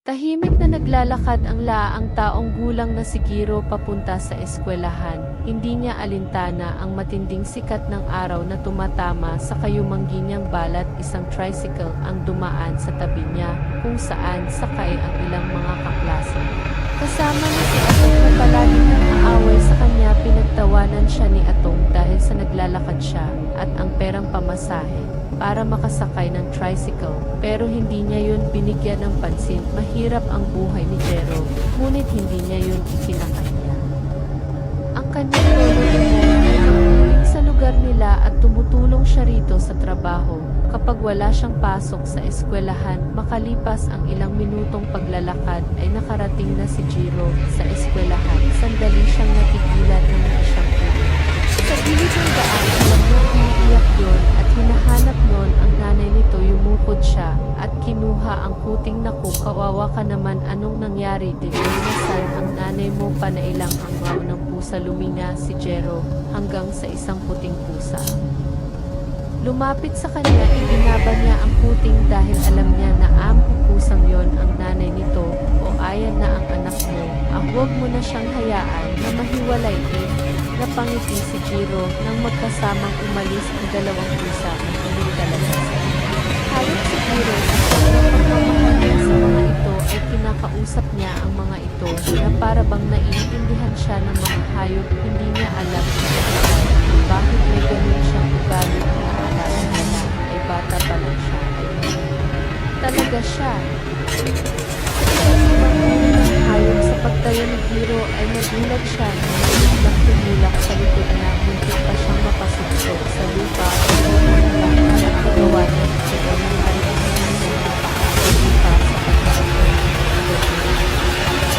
Tahimik na naglalakad ang laang taong gulang na si Giro papunta sa eskwelahan. Hindi niya alintana ang matinding sikat ng araw na tumatama sa kayumanggi niyang balat. Isang tricycle ang dumaan sa tabi niya, kung saan sakay ang ilang mga kaklase. Kasama niya si Atong na palaging nang-aaway sa kanya. Pinagtawanan siya ni Atong dahil sa naglalakad siya at ang perang pamasahe para makasakay ng tricycle, pero hindi niya yun binigyan ng pansin. Mahirap ang buhay ni Jero, ngunit hindi niya yun ikinakanya. Ang kanyang lolo ay nangungulong sa lugar nila at tumutulong siya rito sa trabaho. Kapag wala siyang pasok sa eskwelahan, makalipas ang ilang minutong paglalakad ay nakarating na si Jiro sa eskwelahan. Sandali siyang natigilan ng siyang ulo. Sa gilid ng daan, alam niya umiiyak yun at hinahanap noon ang nanay nito. Yumukod siya at kinuha ang puting. Naku, kawawa ka naman, anong nangyari? Dinasal ang nanay mo. Panailang ang maw ng pusa. Luminga si Jero hanggang sa isang puting pusa. Lumapit sa kanya, ibinaba niya ang puting dahil alam niya na ang pusang yon ang nanay nito. O ayan na ang anak mo. Huwag mo na siyang hayaan na mahiwalay din. Napangiti si Jiro nang magkasamang umalis ang dalawang pusa. Ulit talaga siya. Hayop si Jiro at pagmamahal niya sa mga ito ay kinakausap niya ang mga ito na para bang naiintindihan siya ng mga hayop. Hindi niya alam kung bakit may ganun siyang ugali. Akala niya ay bata pa lang siya. Talaga siya. Hayop sa pagtayo ni Jiro ay nagulat siya na tumulak sa likod niya. Muntik pa siyang mapasuksok sa lupa. Nagawa niya ito ng marinig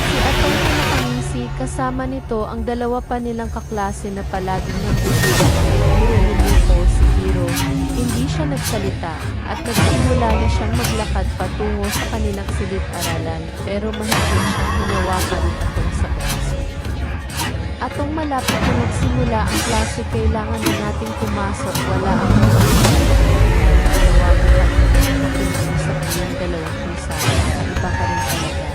si Atong pinakangisi. Kasama nito ang dalawa pa nilang kaklase na palaging nagbubulan kay si Jiro. Hindi siya nagsalita at nagsimula na siyang maglakad patungo sa kanilang silid-aralan, pero mahigpit siyang hinawakan ni Atong sa braso. Atong, malapit na nagsimula ang klase, kailangan na nating pumasok. Wala ang sa kanyang dalawang pusa. Iba ka rin talaga.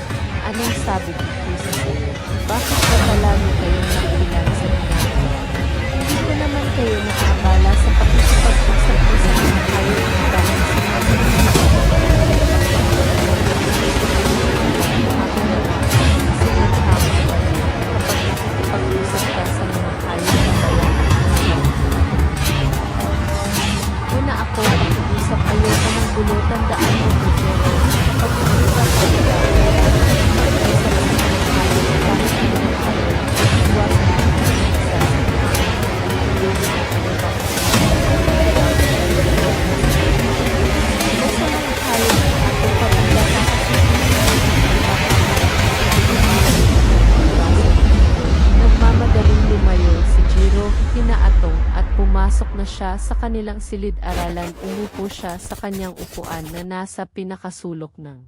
Anong sabi ko pusa sa'yo? Bakit ba palagi kayong nakikilan sa ginagawa? Hindi ko naman kayo nakaabala sa pakikipag-usap ko sa mga kayo ng dahil pag-usap ka sa mga hayop na bayan. Una ako, pag-usap ayoko ng gulo. Tandaan mo ko, Jero. Pag-usap ka nila, nagmamadaling lumayo si Jiro, kinaatong at pumasok na siya sa kanilang silid-aralan. Umupo siya sa kanyang upuan na nasa pinakasulok ng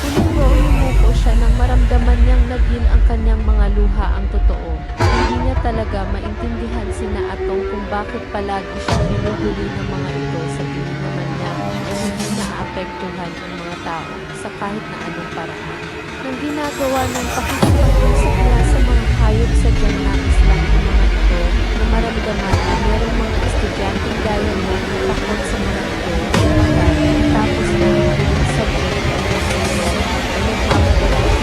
puno. Umupo siya nang maramdaman niyang naging ang kanyang mga luha ang totoo. Hindi niya talaga maintindihan si Atong kung bakit palagi siyang binuhuli ng mga ito. Sa tingin naman niya ay hindi naapektuhan ang mga tao sa kahit na anong paraan. Nang ginagawa ng pakikipag-usap niya sa mga hayop, sadyang nais lang ang mga ito na maramdaman na merong mga estudyanteng gaya niya na takot sa mga ito. Tapos na ang sabihin ay nagmamadali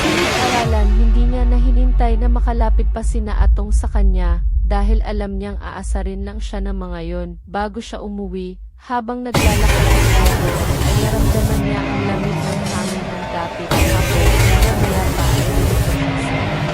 silid-aralan. Hindi niya nahinintay na makalapit pa si Atong sa kanya dahil alam niyang aasarin lang siya ng mga yon. Bago siya umuwi, habang naglalakad ay naramdaman niya ang lamig ng hangin ng dapit. Maya pa ay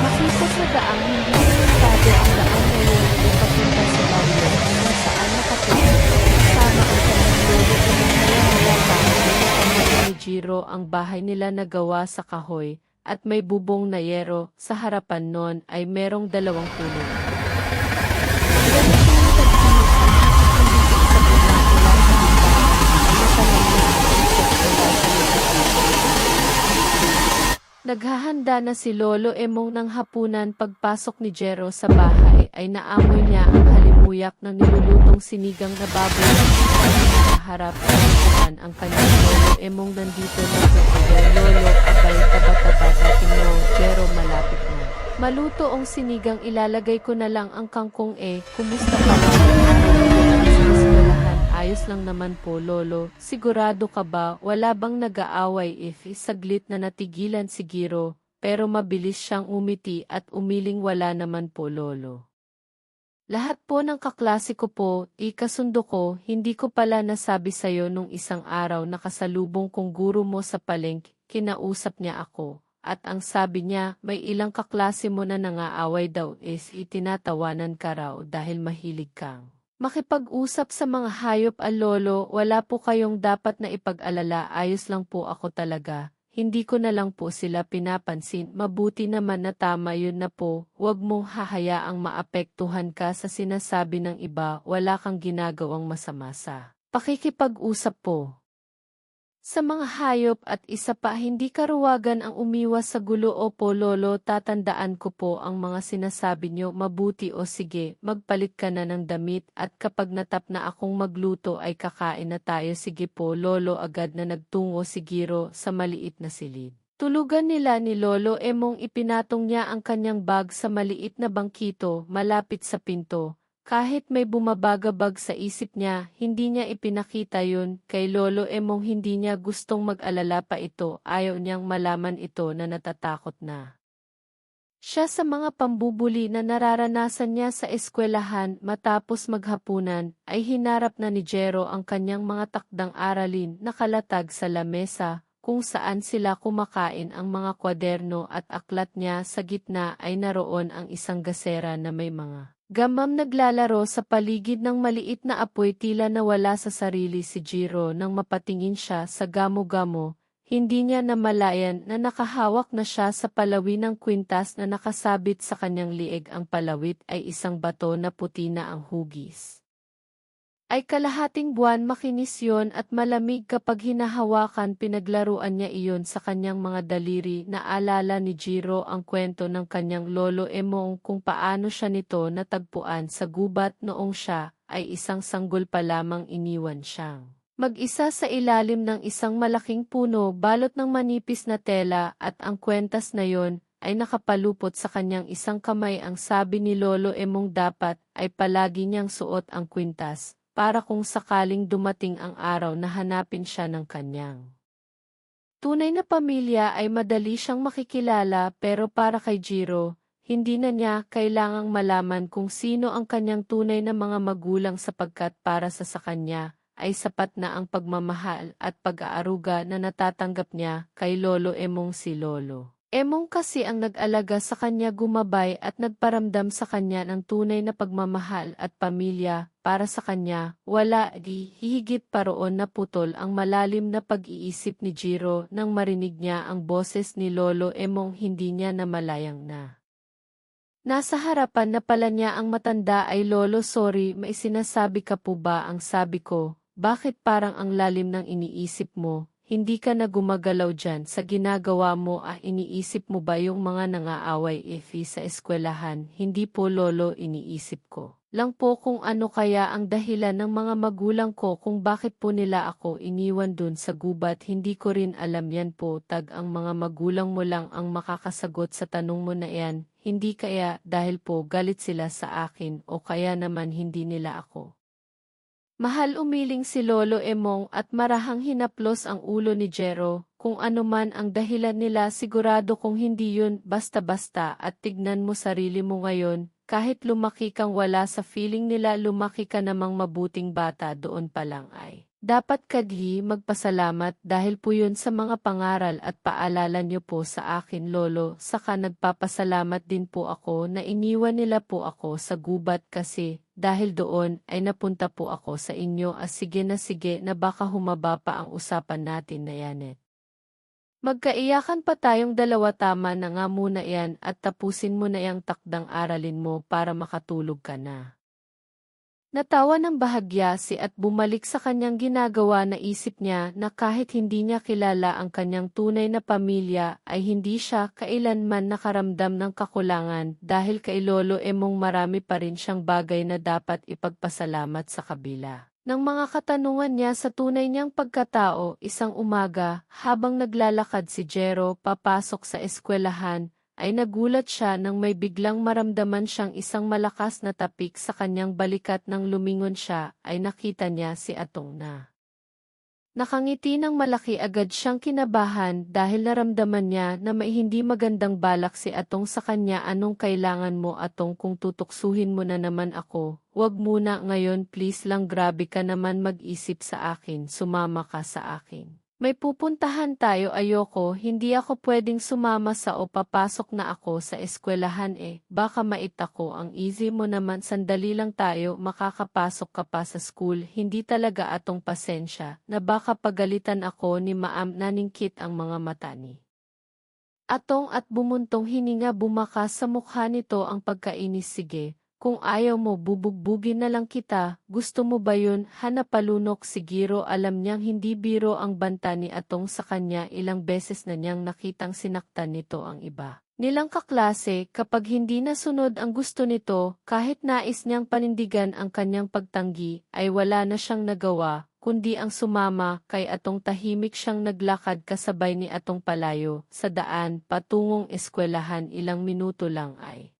makikot na daang hindi limitado ang daan ngayon ay papunta sa bayan kung saan nakatulog. Kasama ang kanyang lolo at maya pa ay ni Jiro ang bahay nila na gawa sa kahoy at may bubong na yero. Sa harapan nun ay merong dalawang puno. Naghahanda na si Lolo Emong ng hapunan. Pagpasok ni Jero sa bahay ay naamoy niya ang halimuyak ng nilulutong sinigang na baboy. Sa harap ang kanyang Emong nandito na sa lolo, abay taba-taba dating mo, Jero malapit na. Maluto ang sinigang ilalagay ko na lang ang kangkong kumusta ka ba? Sa eskwelahan, ayos lang naman po lolo, sigurado ka ba wala bang nag-aaway saglit na natigilan si Giro, pero mabilis siyang umiti at umiling wala naman po lolo. Lahat po ng kaklase ko po, ikasundo ko, hindi ko pala nasabi sa'yo nung isang araw na kasalubong kong guro mo sa palengke, kinausap niya ako. At ang sabi niya, may ilang kaklase mo na nangaaway daw itinatawanan ka raw dahil mahilig kang makipag-usap sa mga hayop lolo, wala po kayong dapat na ipag-alala, ayos lang po ako talaga. Hindi ko na lang po sila pinapansin, mabuti naman na tama yun na po, huwag mong hahayaang maapektuhan ka sa sinasabi ng iba, wala kang ginagawang masama sa pakikipag-usap po sa mga hayop at isa pa hindi karuwagan ang umiwas sa gulo opo lolo, tatandaan ko po ang mga sinasabi nyo, mabuti o sige, magpalit ka na ng damit at kapag natap na akong magluto ay kakain na tayo, sige po lolo, agad na nagtungo si Giro sa maliit na silid. Tulugan nila ni Lolo Emong, ipinatong niya ang kanyang bag sa maliit na bangkito malapit sa pinto. Kahit may bumabagabag sa isip niya, hindi niya ipinakita yun kay Lolo Emong, hindi niya gustong mag-alala pa ito, ayaw niyang malaman ito na natatakot na siya sa mga pambubuli na nararanasan niya sa eskwelahan. Matapos maghapunan, ay hinarap na ni Jero ang kanyang mga takdang aralin nakalatag sa lamesa, kung saan sila kumakain ang mga kwaderno at aklat niya. Sa gitna ay naroon ang isang gasera na may mga gamam naglalaro sa paligid ng maliit na apoy, tila nawala sa sarili si Jiro nang mapatingin siya sa gamo-gamo. Hindi niya namalayan na nakahawak na siya sa palawi ng kwintas na nakasabit sa kanyang liig. Ang palawit ay isang bato na puti na ang hugis ay kalahating buwan, makinis yon at malamig kapag hinahawakan. Pinaglaruan niya iyon sa kanyang mga daliri. Naalala ni Jiro ang kwento ng kanyang Lolo Emong kung paano siya nito natagpuan sa gubat noong siya ay isang sanggol pa lamang, iniwan siyang mag-isa sa ilalim ng isang malaking puno balot ng manipis na tela at ang kwentas na yon ay nakapalupot sa kanyang isang kamay. Ang sabi ni Lolo Emong dapat ay palagi niyang suot ang kwintas para kung sakaling dumating ang araw na hanapin siya ng kanyang tunay na pamilya ay madali siyang makikilala. Pero para kay Jiro, hindi na niya kailangang malaman kung sino ang kanyang tunay na mga magulang sapagkat para sa kanya ay sapat na ang pagmamahal at pag-aaruga na natatanggap niya kay Lolo Emong. Si Lolo Emong kasi ang nag-alaga sa kanya, gumabay at nagparamdam sa kanya ng tunay na pagmamahal at pamilya. Para sa kanya, wala hihigit pa roon na putol ang malalim na pag-iisip ni Jiro nang marinig niya ang boses ni Lolo Emong. Hindi niya namalayang na nasa harapan na pala niya ang matanda. Ay Lolo, sorry, may sinasabi ka po ba? Ang sabi ko, bakit parang ang lalim ng iniisip mo? Hindi ka na gumagalaw dyan sa ginagawa mo. Iniisip mo ba yung mga nangaaway sa eskwelahan? Hindi po lolo, iniisip ko lang po kung ano kaya ang dahilan ng mga magulang ko kung bakit po nila ako iniwan dun sa gubat. Hindi ko rin alam yan po, ang mga magulang mo lang ang makakasagot sa tanong mo na yan. Hindi kaya dahil po galit sila sa akin o kaya naman hindi nila ako mahal? Umiling si Lolo Emong at marahang hinaplos ang ulo ni Jero. Kung ano man ang dahilan nila, sigurado kong hindi yun basta-basta. At tignan mo sarili mo ngayon, kahit lumaki kang wala sa feeling nila, lumaki ka namang mabuting bata. Doon pa lang ay dapat kadhi magpasalamat dahil po yun sa mga pangaral at paalala niyo po sa akin lolo. Saka nagpapasalamat din po ako na iniwan nila po ako sa gubat kasi dahil doon ay napunta po ako sa inyo. Sige na baka humaba pa ang usapan natin na yanet. Magkaiyakan pa tayong dalawa, tama na nga muna yan at tapusin mo na yang takdang aralin mo para makatulog ka na. Natawa ng bahagya si at bumalik sa kanyang ginagawa. Naisip niya na kahit hindi niya kilala ang kanyang tunay na pamilya ay hindi siya kailanman nakaramdam ng kakulangan dahil kay Lolo Emong marami pa rin siyang bagay na dapat ipagpasalamat sa kabila Ng mga katanungan niya sa tunay niyang pagkatao, isang umaga, habang naglalakad si Jero papasok sa eskwelahan, ay nagulat siya nang may biglang maramdaman siyang isang malakas na tapik sa kanyang balikat. Nang lumingon siya, ay nakita niya si Atong na nakangiti ng malaki. Agad siyang kinabahan dahil naramdaman niya na may hindi magandang balak si Atong sa kanya. Anong kailangan mo, Atong? Kung tutuksuhin mo na naman ako, wag muna ngayon please lang. Grabe ka naman mag-isip sa akin, sumama ka sa akin. May pupuntahan tayo. Ayoko, hindi ako pwedeng sumama sa o papasok na ako sa eskwelahan baka mait ako. Ang easy mo naman, sandali lang tayo, makakapasok ka pa sa school. Hindi talaga, Atong, pasensya, na baka pagalitan ako ni Maam. Naningkit ang mga mata ni Atong at bumuntong hininga. Bumakas sa mukha nito ang pagkainis. Sige, kung ayaw mo, bubugbugin na lang kita. Gusto mo ba yun? Napalunok si Jiro. Alam niyang hindi biro ang banta ni Atong sa kanya. Ilang beses na niyang nakitang sinaktan nito ang iba nilang kaklase. Kapag hindi nasunod ang gusto nito, kahit nais niyang panindigan ang kanyang pagtanggi, ay wala na siyang nagawa kundi ang sumama kay Atong. Tahimik siyang naglakad kasabay ni Atong palayo sa daan patungong eskwelahan. Ilang minuto lang ay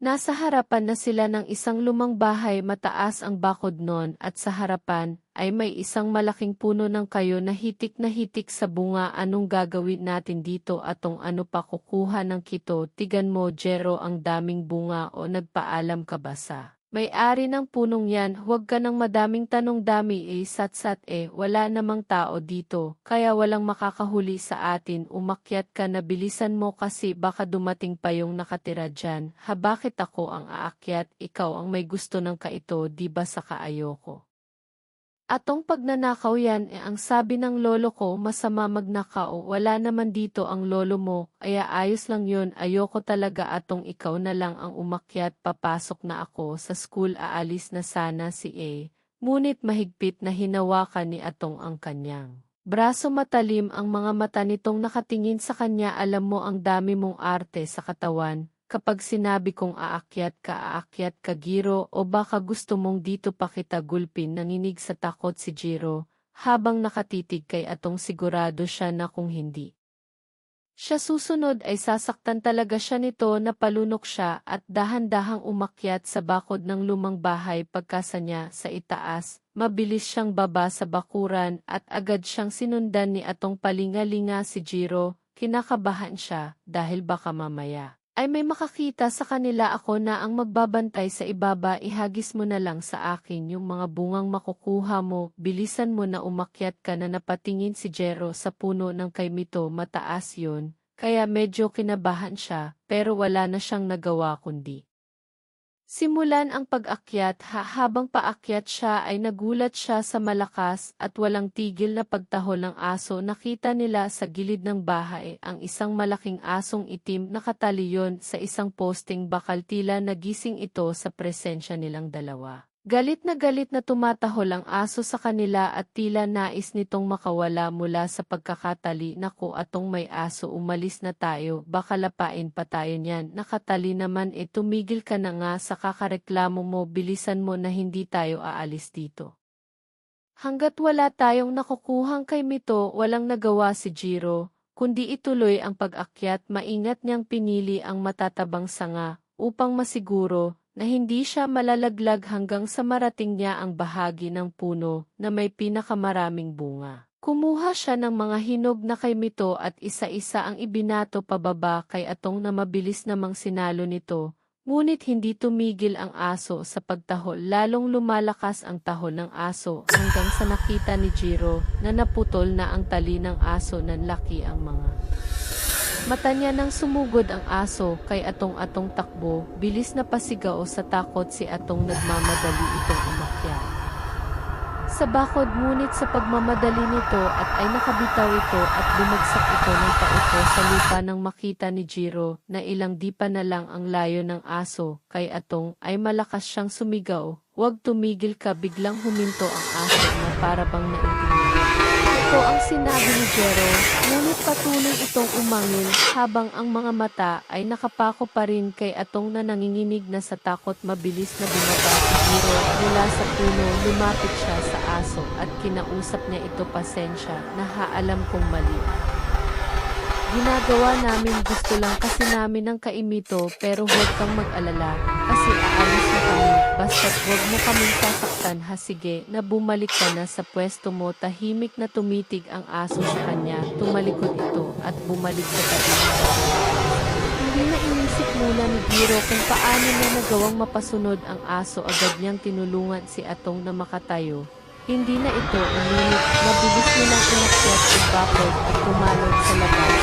nasa harapan na sila ng isang lumang bahay. Mataas ang bakod nun at sa harapan ay may isang malaking puno ng kayo na hitik sa bunga. Anong gagawin natin dito, Atong? Ano pa kukuha ng kito? Tigan mo, Jero, ang daming bunga. O nagpaalam ka ba sa may-ari ng punong yan? Huwag ka ng madaming tanong. Dami satsat wala namang tao dito, kaya walang makakahuli sa atin. Umakyat ka na, bilisan mo kasi baka dumating pa yung nakatira dyan. Bakit ako ang aakyat? Ikaw ang may gusto ng kaito, di ba? Saka ayoko. Atong, pagnanakaw yan ang sabi ng lolo ko. Masama magnakaw. Wala naman dito ang lolo mo, kaya ayos lang yun. Ayoko talaga, Atong, ikaw na lang ang umakyat. Papasok na ako sa school. Aalis na sana si ngunit mahigpit na hinawakan ni Atong ang kanyang braso. Matalim ang mga mata nitong nakatingin sa kanya. Alam mo, ang dami mong arte sa katawan. Kapag sinabi kong aakyat ka, Jiro, o baka gusto mong dito pa kita gulpin? Nanginig sa takot si Jiro, habang nakatitig kay Atong. Sigurado siya na kung hindi siya susunod ay sasaktan talaga siya nito. Napalunok siya at dahan-dahang umakyat sa bakod ng lumang bahay. Pagkasa niya sa itaas, mabilis siyang baba sa bakuran at agad siyang sinundan ni Atong. Palinga-linga si Jiro, kinakabahan siya dahil baka mamaya ay may makakita sa kanila. Ako na ang magbabantay sa ibaba. Ihagis mo na lang sa akin yung mga bungang makukuha mo. Bilisan mo na, umakyat ka na. Napatingin si Jero sa puno ng kaimito. Mataas yun, kaya medyo kinabahan siya, pero wala na siyang nagawa kundi simulan ang pag-akyat. Habang paakyat siya ay nagulat siya sa malakas at walang tigil na pagtahol ng aso. Nakita nila sa gilid ng bahay ang isang malaking asong itim nakataliyon sa isang posting bakal. Tila nagising ito sa presensya nilang dalawa. Galit na tumatahol ang aso sa kanila at tila nais nitong makawala mula sa pagkakatali. Naku, Atong, may aso, umalis na tayo, baka lapain pa tayo niyan. Nakatali naman tumigil ka na nga sa kakareklamo mo. Bilisan mo na, hindi tayo aalis dito hanggat wala tayong nakukuhang kay Mito. Walang nagawa si Jiro kundi ituloy ang pag-akyat. Maingat niyang pinili ang matatabang sanga upang masiguro na hindi siya malalaglag hanggang sa marating niya ang bahagi ng puno na may pinakamaraming bunga. Kumuha siya ng mga hinog na kaimito at isa-isa ang ibinato pababa kay Atong na mabilis namang sinalo nito. Ngunit hindi tumigil ang aso sa pagtahol. Lalong lumalakas ang tahol ng aso hanggang sa nakita ni Jiro na naputol na ang tali ng aso. Nanlaki ang mga mata niya nang sumugod ang aso kay Atong. Atong, takbo, bilis na pasigaw sa takot si Atong. Nagmamadali itong umakyat sa bakod, ngunit sa pagmamadali nito at ay nakabitaw ito at bumagsak ito ng paupo sa lupa. Nang makita ni Jiro na ilang dipa na lang ang layo ng aso kay Atong ay malakas siyang sumigaw, "Huwag tumigil ka!" Biglang huminto ang aso na para bang naintindihan Ito ang sinabi ni Jero, ngunit patuloy itong umangil habang ang mga mata ay nakapako pa rin kay Atong na nanginginig na sa takot. Mabilis na bumaba si Jero mula sa puno, lumapit siya sa aso at kinausap niya ito. Pasensya, alam kong mali. Ginagawa namin, gusto lang kasi namin ng kaimito, pero huwag kang mag-alala, kasi aalis na kami, basta't huwag mo kaming sasaktan ha. Sige na, bumalik ka na sa pwesto mo. Tahimik na tumitig ang aso sa kanya, tumalikod ito at bumalik sa tabi niya. Hindi na inisip muna ni Jero kung paano niya nagawang mapasunod ang aso. Agad niyang tinulungan si Atong na makatayo. Hindi na ito uminit, mabilis nilang inakyat ang bakod at tumalon sa labas.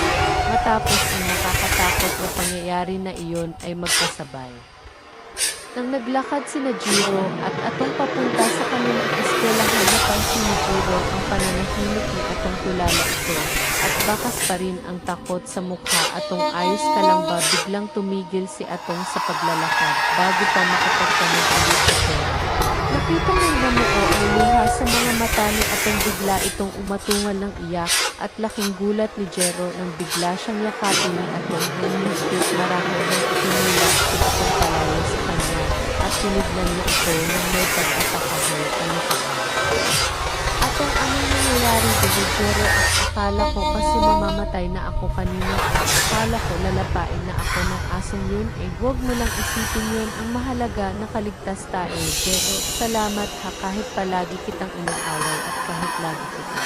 Matapos ang nakakatakot na pangyayari na iyon ay magkasabay. Nang naglakad sina Jero at Atong papunta sa kanilang eskwelahan, napansin ni Jero ang pananahimik ni Atong. Tulala ito at bakas pa rin ang takot sa mukha. Atong, ayos ka lang ba? Biglang tumigil si Atong sa paglalakad bago pa makapagtanong ulit ito. Nakita ng namuo ang luha sa mga mata ni Atong. Bigla itong umatungal ng iyak at laking gulat ni Jero nang bigla siyang yakapin ni Atong. Hinihigpit marahil nang itinulak si Atong palayo sa kanya at tinignan niya ito nang may pag-atakahay. Ano ka ba? Atong, anong nangyayari dito, Jero? At akala ko kasi mamamatay na ako kanina. Akala ko lalapain na ako ng asong yun. Huwag mo lang isipin yun. Ang mahalaga, nakaligtas tayo. Jero, salamat ha, kahit palagi kitang inaaway at kahit lagi kita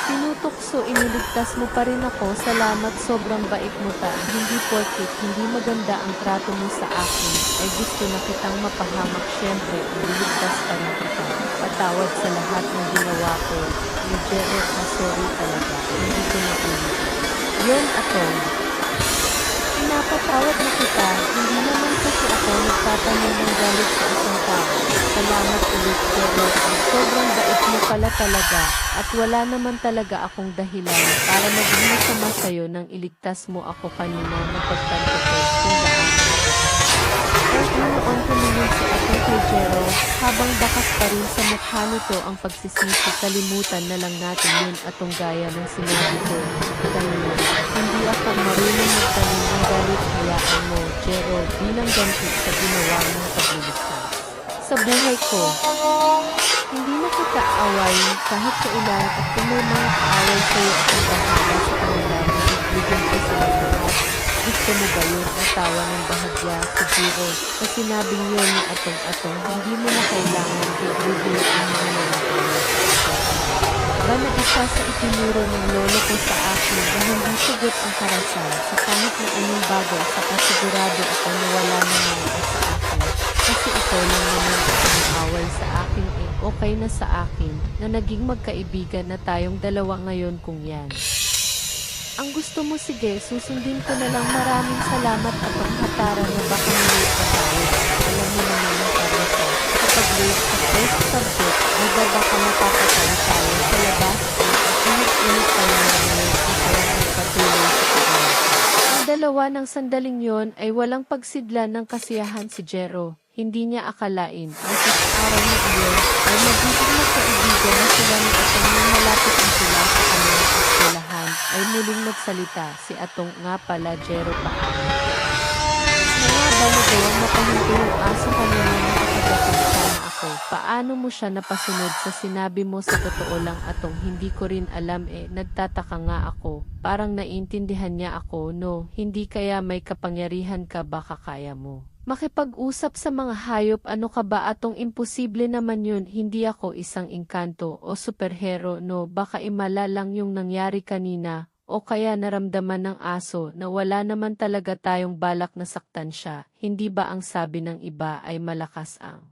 tinutokso, iniligtas mo pa rin ako. Salamat, sobrang bait mo ta. Hindi porket hindi maganda ang trato mo sa akin ay gusto na kitang mapahamak. Syempre, iniligtas pa rin kita. Patawad sa lahat ng ginawa ko. Ni Jero, sorry talaga. Hindi ko na ulit. Yun, Atong. Pinapatawad na kita. Hindi naman kasi ako nagtatanong ng galit sa isang tao. Salamat ulit, Jero. Sobrang bait mo pala talaga. At wala naman talaga akong dahilan para maging masama sa'yo nang iligtas mo ako kanina na pagtanto ko kung gaano. Noon tumingin si Atong kay Jero habang bakas pa rin sa mukha nito ang pagsisisi. Kalimutan na lang natin yun, Atong, gaya ng sinabi ko kanina. Hindi ako marunong magtanim ng galit. Hayaan mo, Jero, bilang ganti sa ginawa mong pagliligtas sa buhay ko. Hindi na kita awayin kahit kailan at kung may mga kaaway sa'yo at ang bahala sa kanila, bigyan ko sila lahat. Gusto mo ba yun? Natawa ng bahagya si Jero na sinabing yun ni Atong. Hindi mo na kailangan i-reveal ang mga nangyayari. Ba na isa sa itinuro ng lolo ko sa akin na hindi sugot ang karasan sa kahit na anong bagay, sa kasigurado ako na wala na mga sa akin. Kasi ito lang naman ang away sa akin, okay na sa akin na naging magkaibigan na tayong dalawa ngayon kung yan ang gusto mo. Sige, susundin ko na lang. Maraming salamat, Atong. Hatara na baka nilate na tayo. Alam mo naman ang karito. Kapag late sa first subject, baka mapapatay tayo sa labas at init-init tayo ngayon at walang magpatuloy sa pagkakas. Ang dalawa ng sandaling yon ay walang pagsidlan ng kasiyahan si Jero. Hindi niya akalain na sa araw na iyon ay magiging magkaibigan na sila ni Atong. Nang malapit na sila sa kanilang eskwelahan ay muling nagsalita si Atong. Nga pala, Jero, paano? Nga ba nagawang mapahinto yung aso kanina na nakagating sana ako? Paano mo siya napasunod sa sinabi mo? Sa totoo lang, Atong, hindi ko rin alam. Nagtataka nga ako. Parang naiintindihan niya ako. No, hindi kaya may kapangyarihan ka, baka kaya mo makipag-usap sa mga hayop. Ano ka ba, Atong? Imposible naman yun. Hindi ako isang engkanto o superhero. No, baka imala lang yung nangyari kanina o kaya naramdaman ng aso na wala naman talaga tayong balak na saktan siya. Hindi ba ang sabi ng iba ay malakas ang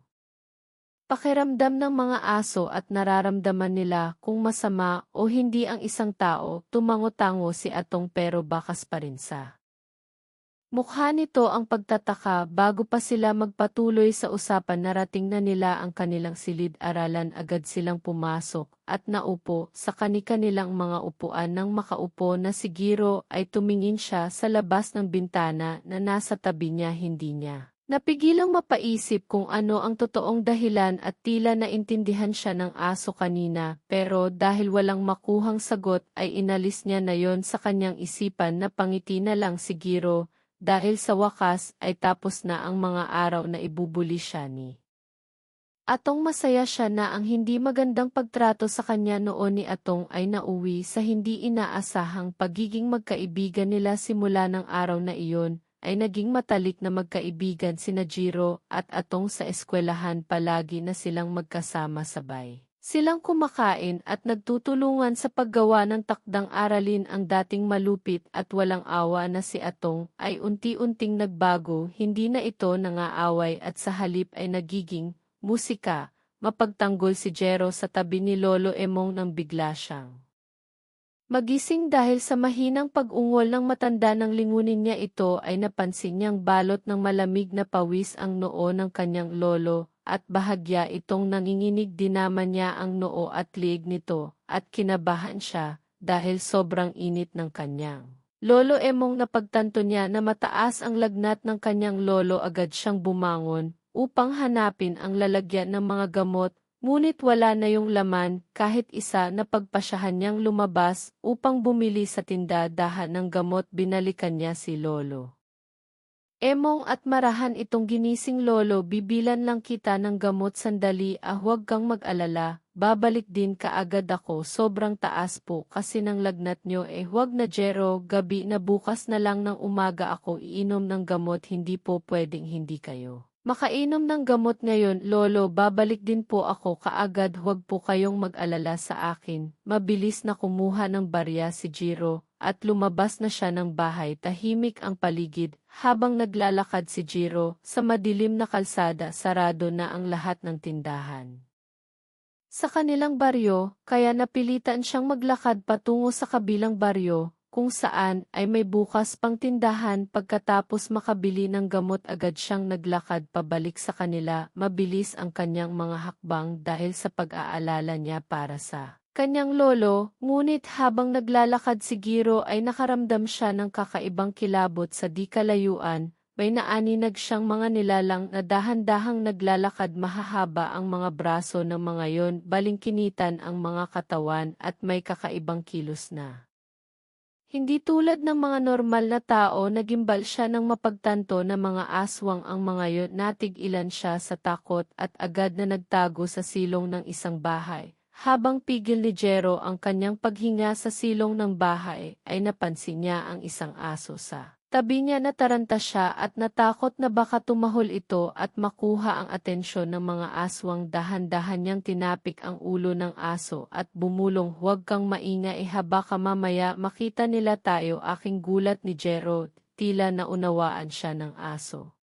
pakiramdam ng mga aso at nararamdaman nila kung masama o hindi ang isang tao? Tumango-tango si Atong pero bakas pa rin sa mukha nito ang pagtataka. Bago pa sila magpatuloy sa usapan, narating na nila ang kanilang silid-aralan. Agad silang pumasok at naupo sa kani-kanilang mga upuan. Nang makaupo na si Jero ay tumingin siya sa labas ng bintana na nasa tabi niya. Hindi niya Napigilang mapaisip kung ano ang totoong dahilan at tila naintindihan siya ng aso kanina, pero dahil walang makuhang sagot ay inalis niya na yon sa kanyang isipan na pangiti na lang si Giro, dahil sa wakas ay tapos na ang mga araw na ibubuli siya ni Atong. Masaya siya na ang hindi magandang pagtrato sa kanya noon ni Atong ay nauwi sa hindi inaasahang pagiging magkaibigan nila simula ng araw na iyon, ay naging matalik na magkaibigan sina Jiro at Atong sa eskwelahan palagi na silang magkasama sabay. Silang kumakain at nagtutulungan sa paggawa ng takdang aralin. Ang dating malupit at walang awa na si Atong ay unti-unting nagbago, hindi na ito nangaaway at sa halip ay nagiging musika. Mapagtanggol si Jero sa tabi ni Lolo Emong nang bigla siyang magising dahil sa mahinang pag-ungol ng matanda. Nang lingunin niya ito ay napansin niyang balot ng malamig na pawis ang noo ng kanyang lolo, at bahagya itong nanginginig. Dinaman niya ang noo at liig nito, at kinabahan siya, dahil sobrang init ng kanyang Lolo Emong. Napagtanto niya na mataas ang lagnat ng kanyang lolo. Agad siyang bumangon, upang hanapin ang lalagyan ng mga gamot. Ngunit wala na yung laman, kahit isa. Na pagpasyahan niyang lumabas upang bumili sa tindahan ng gamot. Binalikan niya si Lolo Emong at marahan itong ginising. Lolo, bibilan lang kita ng gamot sandali. Huwag kang mag-alala, babalik din kaagad ako. Sobrang taas po kasi ng lagnat nyo. Huwag na Jero, gabi na, bukas na lang ng umaga ako iinom ng gamot. Hindi po pwedeng hindi kayo makainom ng gamot ngayon. Lolo, babalik din po ako kaagad. Huwag po kayong mag-alala sa akin. Mabilis na kumuha ng barya si Jiro, at lumabas na siya ng bahay. Tahimik ang paligid, habang naglalakad si Jiro, sa madilim na kalsada. Sarado na ang lahat ng tindahan sa kanilang baryo, kaya napilitan siyang maglakad patungo sa kabilang baryo, kung saan ay may bukas pang tindahan. Pagkatapos makabili ng gamot, agad siyang naglakad pabalik sa kanila. Mabilis ang kanyang mga hakbang dahil sa pag-aalala niya para sa kanyang lolo. Ngunit habang naglalakad si Giro ay nakaramdam siya ng kakaibang kilabot sa di kalayuan. May naaninag siyang mga nilalang na dahan-dahang naglalakad. Mahahaba ang mga braso ng mga yon, balingkinitan ang mga katawan, at may kakaibang kilos na hindi tulad ng mga normal na tao. Nagimbal siya ng mapagtanto na mga aswang ang mga yon. Natigilan siya sa takot at agad na nagtago sa silong ng isang bahay. Habang pigil ni Jero ang kanyang paghinga sa silong ng bahay, ay napansin niya ang isang aso sa tabi niya. Nataranta siya at natakot na baka tumahol ito at makuha ang atensyon ng mga aswang. Dahan-dahan niyang tinapik ang ulo ng aso at bumulong, "Huwag kang maingay, baka mamaya makita nila tayo." Aking gulat ni Jero, tila naunawaan siya ng aso.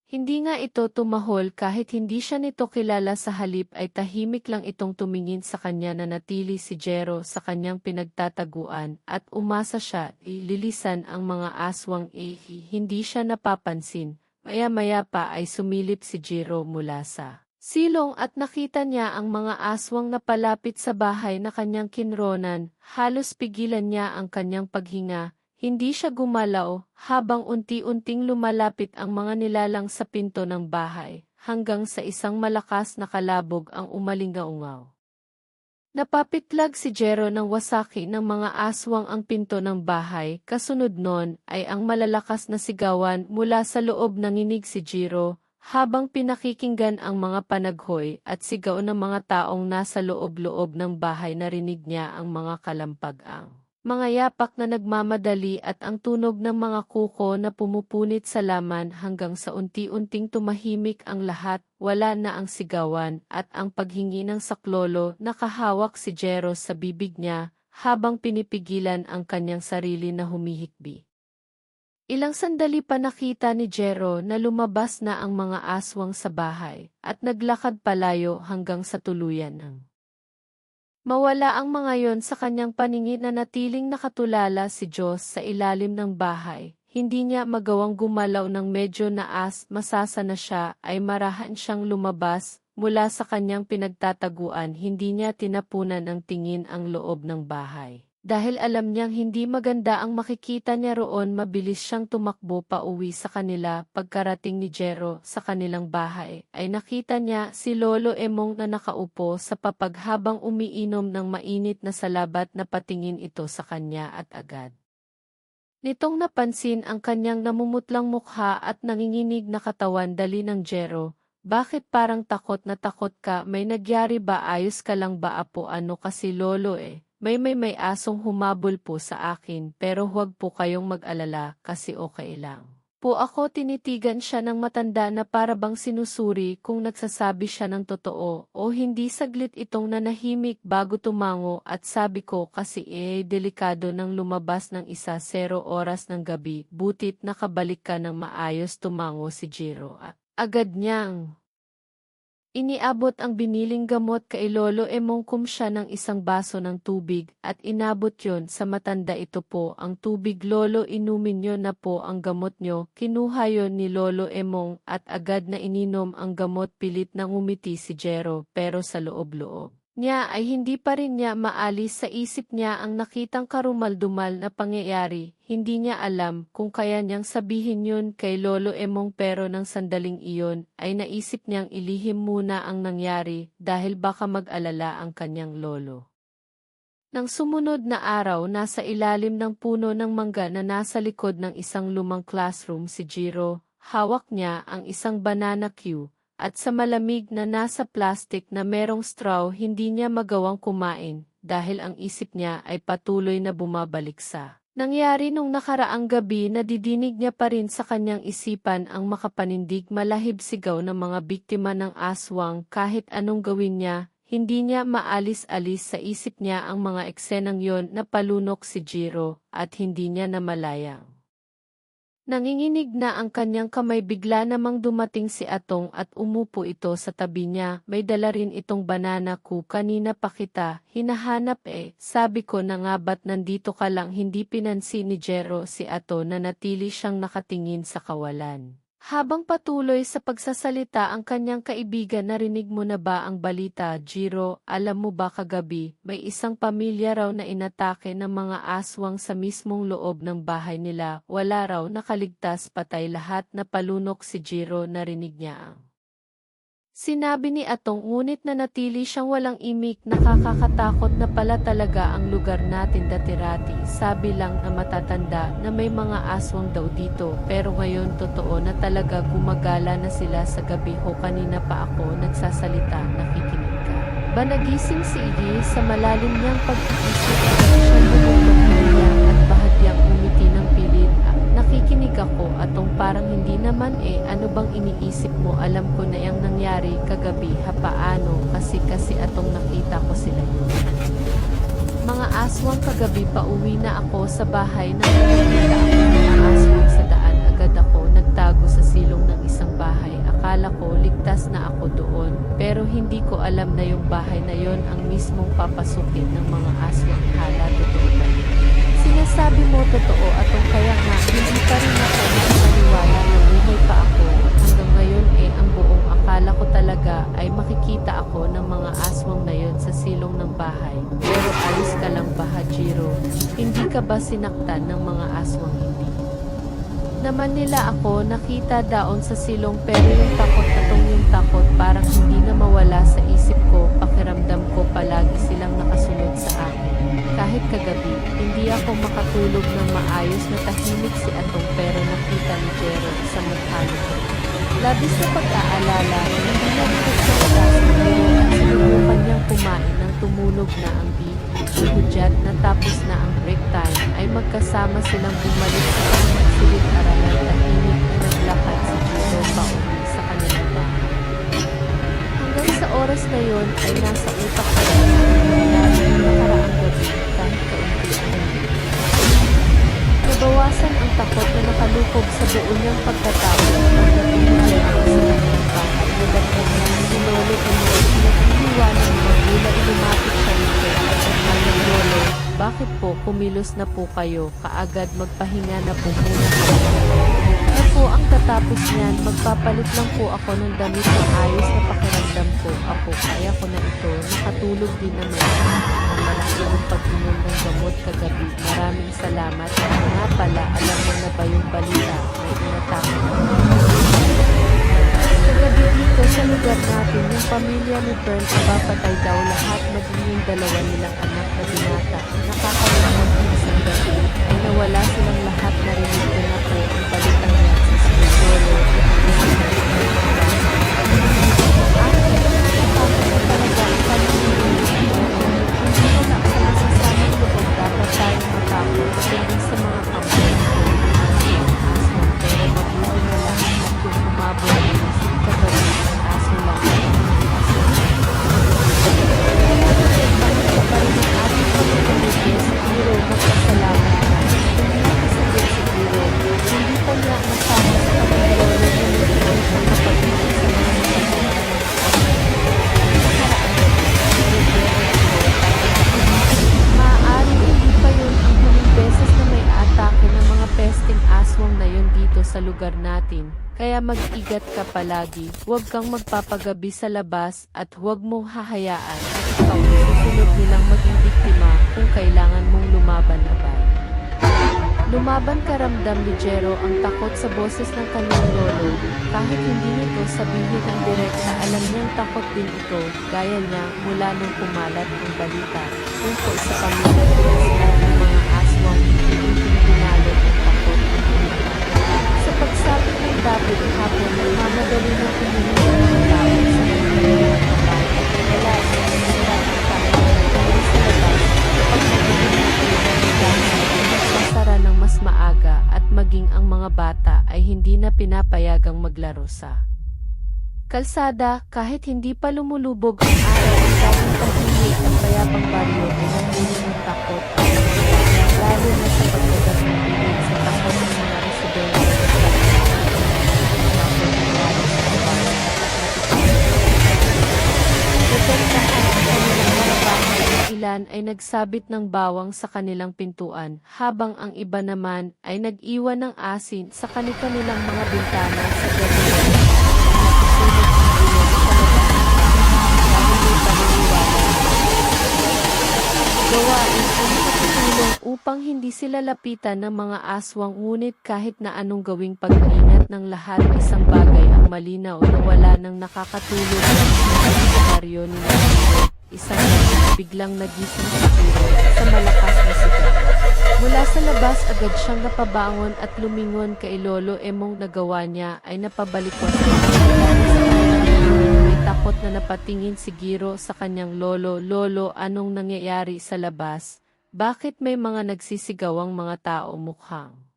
Hindi nga ito tumahol kahit hindi siya nito kilala. Sa halip ay tahimik lang itong tumingin sa kanya. Nanatili si Jero sa kanyang pinagtataguan at umasa siya. Lilisan ang mga aswang. Hindi siya napapansin. Maya-maya pa ay sumilip si Jero mula sa silong at nakita niya ang mga aswang na palapit sa bahay na kanyang kinronan. Halos pigilan niya ang kanyang paghinga. Hindi siya gumalaw, habang unti-unting lumalapit ang mga nilalang sa pinto ng bahay, hanggang sa isang malakas na kalabog ang umalingaungaw. Napapitlag si Jero ng wasaki ng mga aswang ang pinto ng bahay. Kasunod nun ay ang malalakas na sigawan mula sa loob. Nanginig si Jero, habang pinakikinggan ang mga panaghoy at sigaw ng mga taong nasa loob-loob ng bahay. Narinig niya ang mga kalampag-ang mga yapak na nagmamadali at ang tunog ng mga kuko na pumupunit sa laman, hanggang sa unti-unting tumahimik ang lahat. Wala na ang sigawan at ang paghingi ng saklolo. Nakahawak si Jero sa bibig niya habang pinipigilan ang kanyang sarili na humihikbi. Ilang sandali pa nakita ni Jero na lumabas na ang mga aswang sa bahay at naglakad palayo hanggang sa tuluyan ng mawala ang mga yon sa kanyang paningin. Na natiling nakatulala si Diyos sa ilalim ng bahay. Hindi niya magawang gumalaw ng medyo naas. Masasana siya ay marahan siyang lumabas, mula sa kanyang pinagtataguan hindi niya tinapunan ng tingin ang loob ng bahay. Dahil alam niyang hindi maganda ang makikita niya roon, mabilis siyang tumakbo pa uwi sa kanila. Pagkarating ni Jero sa kanilang bahay, ay nakita niya si Lolo Emong na nakaupo sa papag habang umiinom ng mainit na salabat. Napatingin ito sa kanya at agad nitong napansin ang kanyang namumutlang mukha at nanginginig na katawan. Dali ng Jero, bakit parang takot na takot ka? May nagyari ba? Ayos ka lang ba apo? Ano kasi Lolo May asong humabol po sa akin, pero huwag po kayong mag-alala kasi okay lang po ako. Tinitigan siya ng matanda na para bang sinusuri kung nagsasabi siya ng totoo o hindi. Saglit itong nanahimik bago tumango at sabi ko kasi delikado nang lumabas ng 1:00 oras ng gabi. Butit nakabalik ka ng maayos. Tumango si Jiro at agad niyang iniabot ang biniling gamot kay Lolo Emong. Siya ng isang baso ng tubig at inabot yon sa matanda. Ito po ang tubig Lolo, inumin nyo na po ang gamot nyo. Kinuha yon ni Lolo Emong at agad na ininom ang gamot. Pilit na ngumiti si Jero pero sa loob-loob niya ay hindi pa rin niya maalis sa isip niya ang nakitang karumal-dumal na pangyayari. Hindi niya alam kung kaya niyang sabihin yun kay Lolo Emong pero nang sandaling iyon ay naisip niyang ilihim muna ang nangyari dahil baka mag-alala ang kanyang lolo. Nang sumunod na araw, nasa ilalim ng puno ng mangga na nasa likod ng isang lumang classroom si Jiro. Hawak niya ang isang banana cue. At sa malamig na nasa plastic na merong straw, hindi niya magawang kumain dahil ang isip niya ay patuloy na bumabalik sa nangyari nung nakaraang gabi. Nadidinig niya pa rin sa kanyang isipan ang makapanindig malahib sigaw ng mga biktima ng aswang. Kahit anong gawin niya, hindi niya maalis-alis sa isip niya ang mga eksenang yon. Napalunok si Jiro at hindi niya namalayang nanginginig na ang kanyang kamay. Bigla namang dumating si Atong at umupo ito sa tabi niya. May dala rin itong banana ko. Kanina pa kita hinahanap Sabi ko na nga ba't nandito ka lang? Hindi pinansin ni Jero si Atong na natili siyang nakatingin sa kawalan. Habang patuloy sa pagsasalita ang kanyang kaibigan, narinig mo na ba ang balita, Jiro? Alam mo ba kagabi, may isang pamilya raw na inatake ng mga aswang sa mismong loob ng bahay nila. Wala raw nakaligtas, patay lahat. Napalunok si Jiro. Narinig niya ang sinabi ni Atong ngunit nanatili siyang walang imik. Nakakakatakot na pala talaga ang lugar natin dati-rati. Sabi lang na matatanda na may mga aswang daw dito pero ngayon totoo na talaga. Gumagala na sila sa gabi. Kanina pa ako nagsasalita, nakikinig ka ba? Nagising si Iggy sa malalim niyang pag-iisip. Siyang bumulong niya at bahagyang umiti ng pilit. Nakikinig ako, Atong, parang hindi naman ano bang iniisip mo? Alam ko na yung nangyari kagabi. Paano? Kasi Atong, nakita ko sila yun. Mga aswang kagabi. Pauwi na ako sa bahay nang nakita ako ng mga aswang sa daan. Agad ako nagtago sa silong ng isang bahay. Akala ko ligtas na ako doon, pero hindi ko alam na yung bahay na yon ang mismong papasukin ng mga aswang. Hala, totoo ba yun? Sinasabi mo totoo, Atong, kaya nga hindi pa rin ako nakapaniwala na buhay pa ako. Hanggang ngayon ang buong akala ko talaga ay makikita ako ng mga aswang na yon sa silong ng bahay. Pero ayos ka lang ba, Jiro? Hindi ka ba sinaktan ng mga aswang? Hindi naman nila ako nakita daon sa silong, pero yung takot, Atong, yung takot parang hindi na mawala sa isip ko. Pakiramdam ko palagi silang nakasunod sa akin. Kahit kagabi, hindi ako makatulog ng maayos. Na tahimik si Atong pero nakita ni Jero sa mukha nito labis na pag-aalala. Hindi na nagsalita si Jero at sinubukan niyang kumain nang tumunog na ang hudyat. Natapos na ang break time ay magkasama silang bumalik sa kanilang silid-aralan. Tahimik na naglakad si Jero pauwi sa kanilang bahay. Hanggang sa oras na yon ay nasa utak ko na nangyari ng nakaraang gabi. Kahit kaunti ang hindi. Nabawasan ang takot na nakalukog sa buo niyang pagkatao. Pagdating ni Jero sa kanilang bahay, nagdagdag niya ni Lolo Emong na iniwanan ng magulang. Lumapit siya rito at ang Lolo, bakit po kumilos na po kayo? Kaagad magpahinga na po muna kayo. Ano po ang tatapos niyan? Magpapalit lang po ako ng damit na ayos na pakiramdam. pakiramdam ko, apo, kaya ko na ito, nakatulog din naman siya. Ang malaki ng pag-inom ng gamot kagabi. Maraming salamat. Nga pala, alam mo na ba yung balita? May inatake na. Kagabi dito sa lugar natin, yung pamilya ni Pearl, papatay daw lahat, maging yung dalawa nilang anak na binata. Nakakalimang isang gabi, ay nawala silang lahat. Narinig ko na po ang balitang yan sa Solo. Sa lugar natin, kaya mag-ingat ka palagi, huwag kang magpapagabi sa labas at huwag mong hahayaan at ikaw susunod nilang maging biktima kung kailangan mong lumaban abay. Lumaban ka, ramdam ni Jero ang takot sa boses ng kanyang lolo, kahit hindi nito sabihin ang direkta, alam niyang takot din ito, gaya niya mula nung kumalat ang balita tungkol sa pamilya ng mga aswang, hindi pinalo ang takot ang balita. Sa pagsapit ng gabi hapon, mamadali ng pumili ng mga tao sa mga wala sa sila ang tao sa labas kapag masara ng mas maaga at maging ang mga bata ay hindi na pinapayagang maglaro sa kalsada. Kahit hindi pa lumulubog ang araw, ang dating tahimik ang payapang baryo ay napuno ng takot, lalo na sa pagdagat ng bilid sa takot ng mga residente. Ilan ay nagsabit ng bawang sa kanilang pintuan, habang ang iba naman ay nag-iwan ng asin sa kanilang mga bintana sa gabi. Gawain ang pagtulong upang hindi sila lapitan ng mga aswang, ngunit kahit na anong gawing pag-iingat ng lahat, isang bagay ang malinaw na wala nang nakakatulong sa senaryo ni Jiro. Isang biglang nagising si Jiro sa malakas na sigaw. Mula sa labas agad siyang napabangon at lumingon kay Lolo Emong. Nagawa niya ay napabalikwas may takot na napatingin si Jiro sa kanyang lolo. Lolo, anong nangyayari sa labas? Bakit may mga nagsisigawang mga tao? Mukhang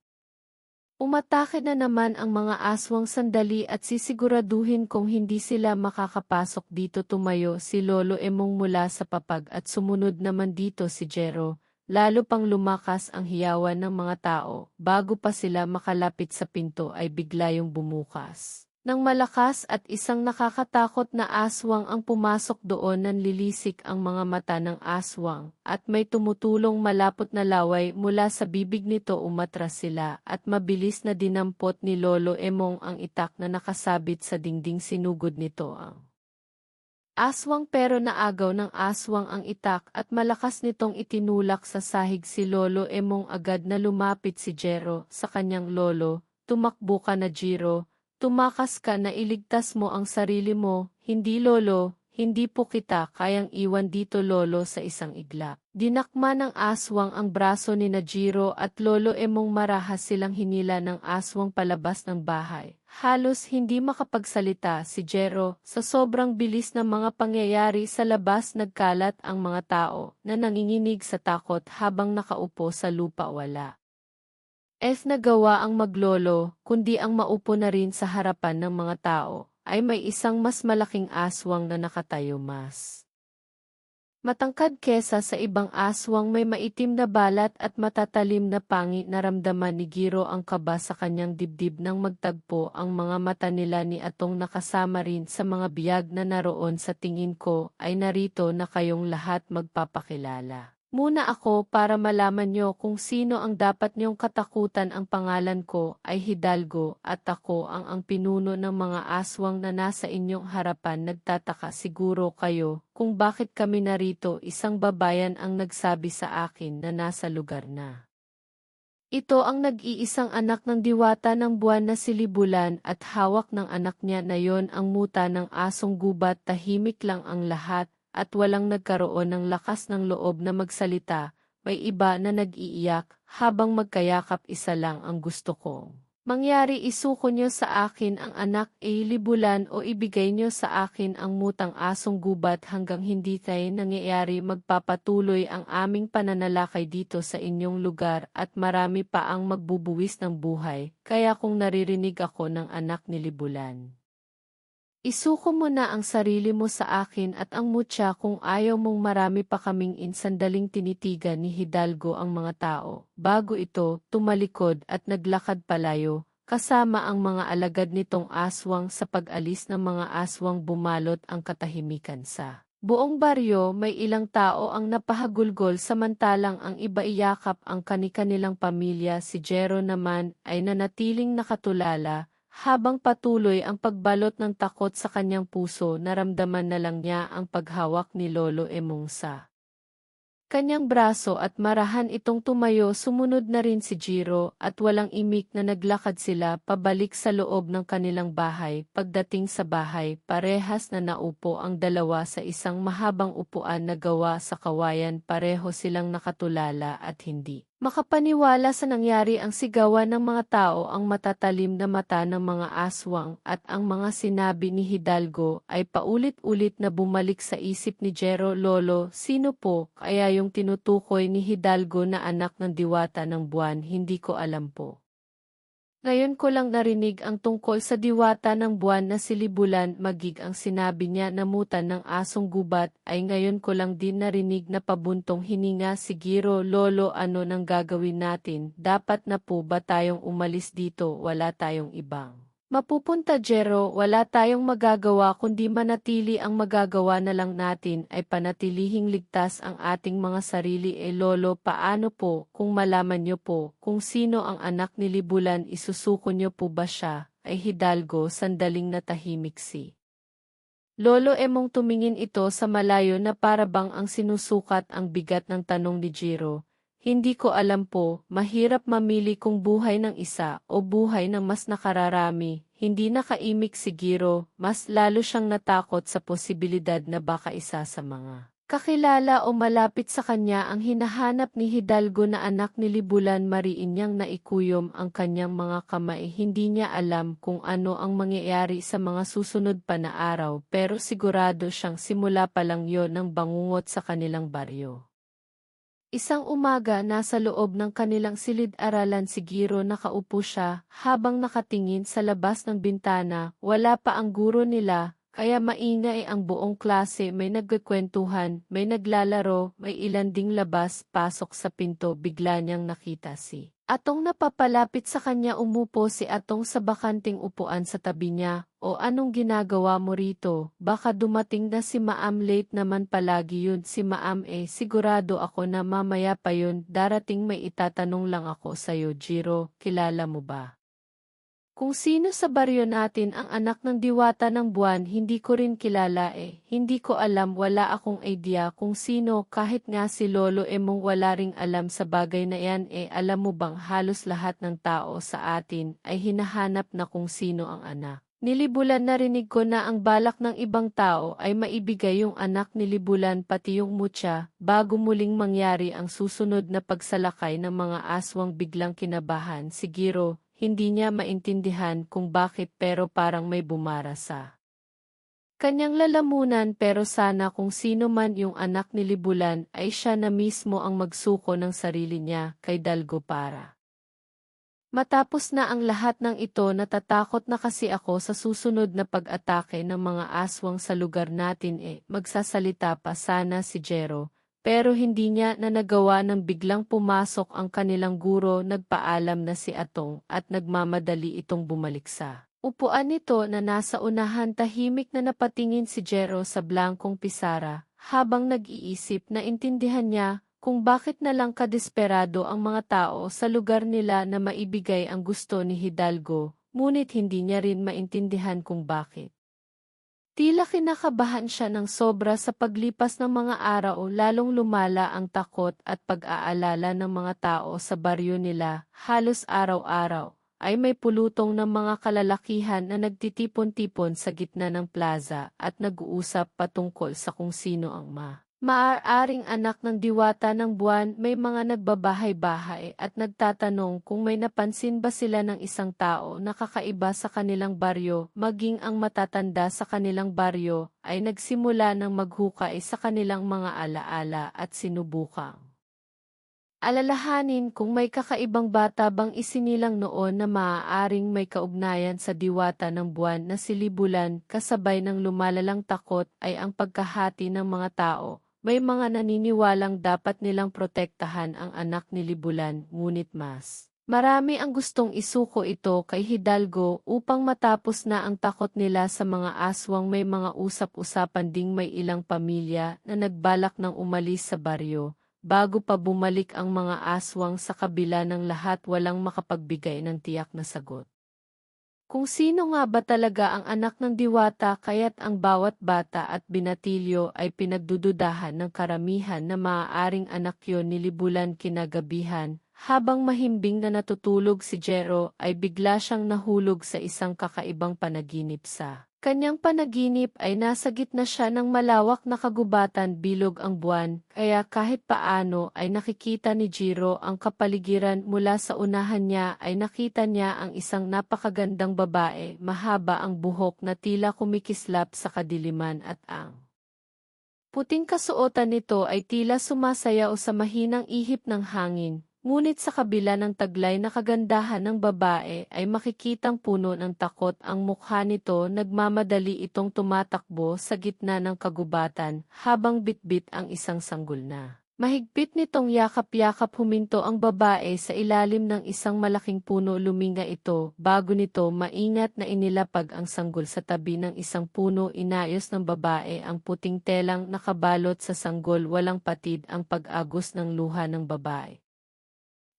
umatake na naman ang mga aswang. Sandali at sisiguraduhin kung hindi sila makakapasok dito. Tumayo si Lolo Emong mula sa papag at sumunod naman dito si Jero. Lalo pang lumakas ang hiyawan ng mga tao. Bago pa sila makalapit sa pinto ay bigla yung bumukas ng malakas at isang nakakatakot na aswang ang pumasok doon. Nanlilisik ang mga mata ng aswang at may tumutulong malapot na laway mula sa bibig nito. Umatras sila at mabilis na dinampot ni Lolo Emong ang itak na nakasabit sa dingding. Sinugod nito ang aswang pero naagaw ng aswang ang itak at malakas nitong itinulak sa sahig si Lolo Emong. Agad na lumapit si Jero sa kanyang lolo. Tumakbo ka na, Jiro. Tumakas ka na iligtas mo ang sarili mo. Hindi, Lolo, hindi po kita kayang iwan dito, Lolo. Sa isang iglap, dinakma ng aswang ang braso ni Jiro at Lolo Emong. Marahas silang hinila ng aswang palabas ng bahay. Halos hindi makapagsalita si Jero. Sa sobrang bilis ng mga pangyayari sa labas, nagkalat ang mga tao na nanginginig sa takot habang nakaupo sa lupa. Wala nagawa ang maglolo, kundi ang maupo na rin sa harapan ng mga tao, ay may isang mas malaking aswang na nakatayo, mas matangkad kesa sa ibang aswang. May maitim na balat at matatalim na pangit. Naramdaman ni Jiro ang kaba sa kanyang dibdib nang magtagpo ang mga mata nila ni Atong nakasama rin sa mga biyag na naroon. Sa tingin ko ay narito na kayong lahat, magpapakilala. Muna ako para malaman nyo kung sino ang dapat niyong katakutan. Ang pangalan ko ay Hidalgo at ako ang pinuno ng mga aswang na nasa inyong harapan. Nagtataka siguro kayo kung bakit kami narito. Isang babayan ang nagsabi sa akin na nasa lugar na ito ang nag-iisang anak ng diwata ng buwan na si Libulan at hawak ng anak niya na yon ang muta ng asong gubat. Tahimik lang ang lahat at walang nagkaroon ng lakas ng loob na magsalita. May iba na nag-iiyak habang magkayakap. Isa lang ang gusto ko mangyari, isuko nyo sa akin ang anak ay Libulan o ibigay nyo sa akin ang mutang asong gubat. Hanggang hindi tayo nangyayari magpapatuloy ang aming pananalakay dito sa inyong lugar at marami pa ang magbubuwis ng buhay. Kaya kung naririnig ako ng anak ni Libulan, isuko mo na ang sarili mo sa akin at ang mutya kung ayaw mong marami pa kaming sandaling tinitigan ni Hidalgo ang mga tao. Bago ito, tumalikod at naglakad palayo, kasama ang mga alagad nitong aswang. Sa pag-alis ng mga aswang bumalot ang katahimikan sa buong baryo. May ilang tao ang napahagulgol samantalang ang iba iyakap ang kani-kanilang pamilya. Si Jero naman ay nanatiling nakatulala. Habang patuloy ang pagbalot ng takot sa kanyang puso, naramdaman na lang niya ang paghawak ni Lolo Emong sa kanyang braso at marahan itong tumayo. Sumunod na rin si Jiro at walang imik na naglakad sila pabalik sa loob ng kanilang bahay. Pagdating sa bahay, parehas na naupo ang dalawa sa isang mahabang upuan na gawa sa kawayan. Pareho silang nakatulala at hindi makapaniwala sa nangyari. Ang sigawan ng mga tao, ang matatalim na mata ng mga aswang at ang mga sinabi ni Hidalgo ay paulit-ulit na bumalik sa isip ni Jero. Lolo, sino po kaya yung tinutukoy ni Hidalgo na anak ng diwata ng buwan? Hindi ko alam po. Ngayon ko lang narinig ang tungkol sa diwata ng buwan na si Libulan. Magig ang sinabi niya na mutan ng asong gubat ay ngayon ko lang din narinig. na pabuntong hininga si Giro. Lolo, ano nang gagawin natin? Dapat na po ba tayong umalis dito? Wala tayong ibang mapupunta, Jero. Wala tayong magagawa kundi manatili. Ang magagawa na lang natin ay panatilihing ligtas ang ating mga sarili. Lolo, paano po kung malaman niyo po kung sino ang anak ni Libulan? Isusuko niyo po ba siya? Ay Hidalgo, sandaling natahimik si Lolo Emong. Tumingin ito sa malayo na parabang ang sinusukat ang bigat ng tanong ni Jiro. Hindi ko alam po, mahirap mamili kung buhay ng isa o buhay ng mas nakararami. Hindi nakaimik si Giro, mas lalo siyang natakot sa posibilidad na baka isa sa mga kakilala o malapit sa kanya ang hinahanap ni Hidalgo na anak ni Libulan. Mariin niyang naikuyom ang kanyang mga kamay. Hindi niya alam kung ano ang mangyayari sa mga susunod pa na araw, pero sigurado siyang simula pa lang yon ng bangungot sa kanilang baryo. Isang umaga, nasa loob ng kanilang silid-aralan si Giro. Nakaupo siya habang nakatingin sa labas ng bintana. Wala pa ang guro nila, kaya maingay ang buong klase. May nagkukwentuhan, may naglalaro, may ilan ding labas-pasok sa pinto. Bigla niyang nakita si Atong napapalapit sa kanya. Umupo si Atong sa bakanting upuan sa tabi niya. O anong ginagawa mo rito? Baka dumating na si Maam. Late naman palagi yun si Maam. Sigurado ako na mamaya pa yun darating. May itatanong lang ako sa'yo, Jiro. Kilala mo ba kung sino sa baryo natin ang anak ng diwata ng buwan? Hindi ko rin kilala. Hindi ko alam. Wala akong idea kung sino. Kahit nga si Lolo Emong wala ring alam sa bagay na yan. Alam mo bang halos lahat ng tao sa atin ay hinahanap na kung sino ang anak ni Libulan? Narinig ko na ang balak ng ibang tao ay maibigay yung anak ni Libulan pati yung mutya bago muling mangyari ang susunod na pagsalakay ng mga aswang. Biglang kinabahan si Giro. Hindi niya maintindihan kung bakit, pero parang may bumara sa kanyang lalamunan. Pero sana kung sino man yung anak ni Libulan ay siya na mismo ang magsuko ng sarili niya kay Dalgo para matapos na ang lahat ng ito. Natatakot na kasi ako sa susunod na pag-atake ng mga aswang sa lugar natin. Magsasalita pa sana si Jero, pero hindi niya na nagawa nang biglang pumasok ang kanilang guro. Nagpaalam na si Atong at nagmamadali itong bumalik sa upuan nito na nasa unahan. Tahimik na napatingin si Jero sa blankong pisara habang nag-iisip. Na intindihan niya kung bakit na lang kadesperado ang mga tao sa lugar nila na maibigay ang gusto ni Hidalgo, ngunit hindi niya rin maintindihan kung bakit. Tila kinakabahan siya ng sobra sa paglipas ng mga araw, lalong lumala ang takot at pag-aalala ng mga tao sa baryo nila. Halos araw-araw ay may pulutong ng mga kalalakihan na nagtitipon-tipon sa gitna ng plaza at nag-uusap patungkol sa kung sino ang maaaring anak ng diwata ng buwan. May mga nagbabahay-bahay at nagtatanong kung may napansin ba sila ng isang tao na kakaiba sa kanilang baryo, maging ang matatanda sa kanilang baryo ay nagsimula ng maghukay sa kanilang mga alaala at sinubukang alalahanin kung may kakaibang bata bang isinilang noon na maaaring may kaugnayan sa diwata ng buwan na si Libulan. Kasabay ng lumalalang takot ay ang pagkahati ng mga tao. May mga naniniwalang dapat nilang protektahan ang anak ni Libulan, ngunit mas marami ang gustong isuko ito kay Hidalgo upang matapos na ang takot nila sa mga aswang. May mga usap-usapan ding may ilang pamilya na nagbalak ng umalis sa baryo. Bago pa bumalik ang mga aswang, sa kabila ng lahat walang makapagbigay ng tiyak na sagot. Kung sino nga ba talaga ang anak ng diwata, kaya't ang bawat bata at binatilyo ay pinagdududahan ng karamihan na maaaring anak yon ni Libulan. Kinagabihan, habang mahimbing na natutulog si Jero, ay bigla siyang nahulog sa isang kakaibang panaginip. Sa kanyang panaginip ay nasa gitna siya ng malawak na kagubatan, bilog ang buwan, kaya kahit paano ay nakikita ni Jiro ang kapaligiran. Mula sa unahan niya ay nakita niya ang isang napakagandang babae, mahaba ang buhok na tila kumikislap sa kadiliman at ang puting kasuotan nito ay tila sumasayaw sa mahinang ihip ng hangin. Ngunit sa kabila ng taglay na kagandahan ng babae ay makikitang puno ng takot ang mukha nito. Nagmamadali itong tumatakbo sa gitna ng kagubatan habang bitbit ang isang sanggol na mahigpit nitong yakap-yakap. Huminto ang babae sa ilalim ng isang malaking puno. Luminga ito. Bago nito maingat na inilapag ang sanggol sa tabi ng isang puno, inayos ng babae ang puting telang nakabalot sa sanggol. Walang patid ang pag-agos ng luha ng babae.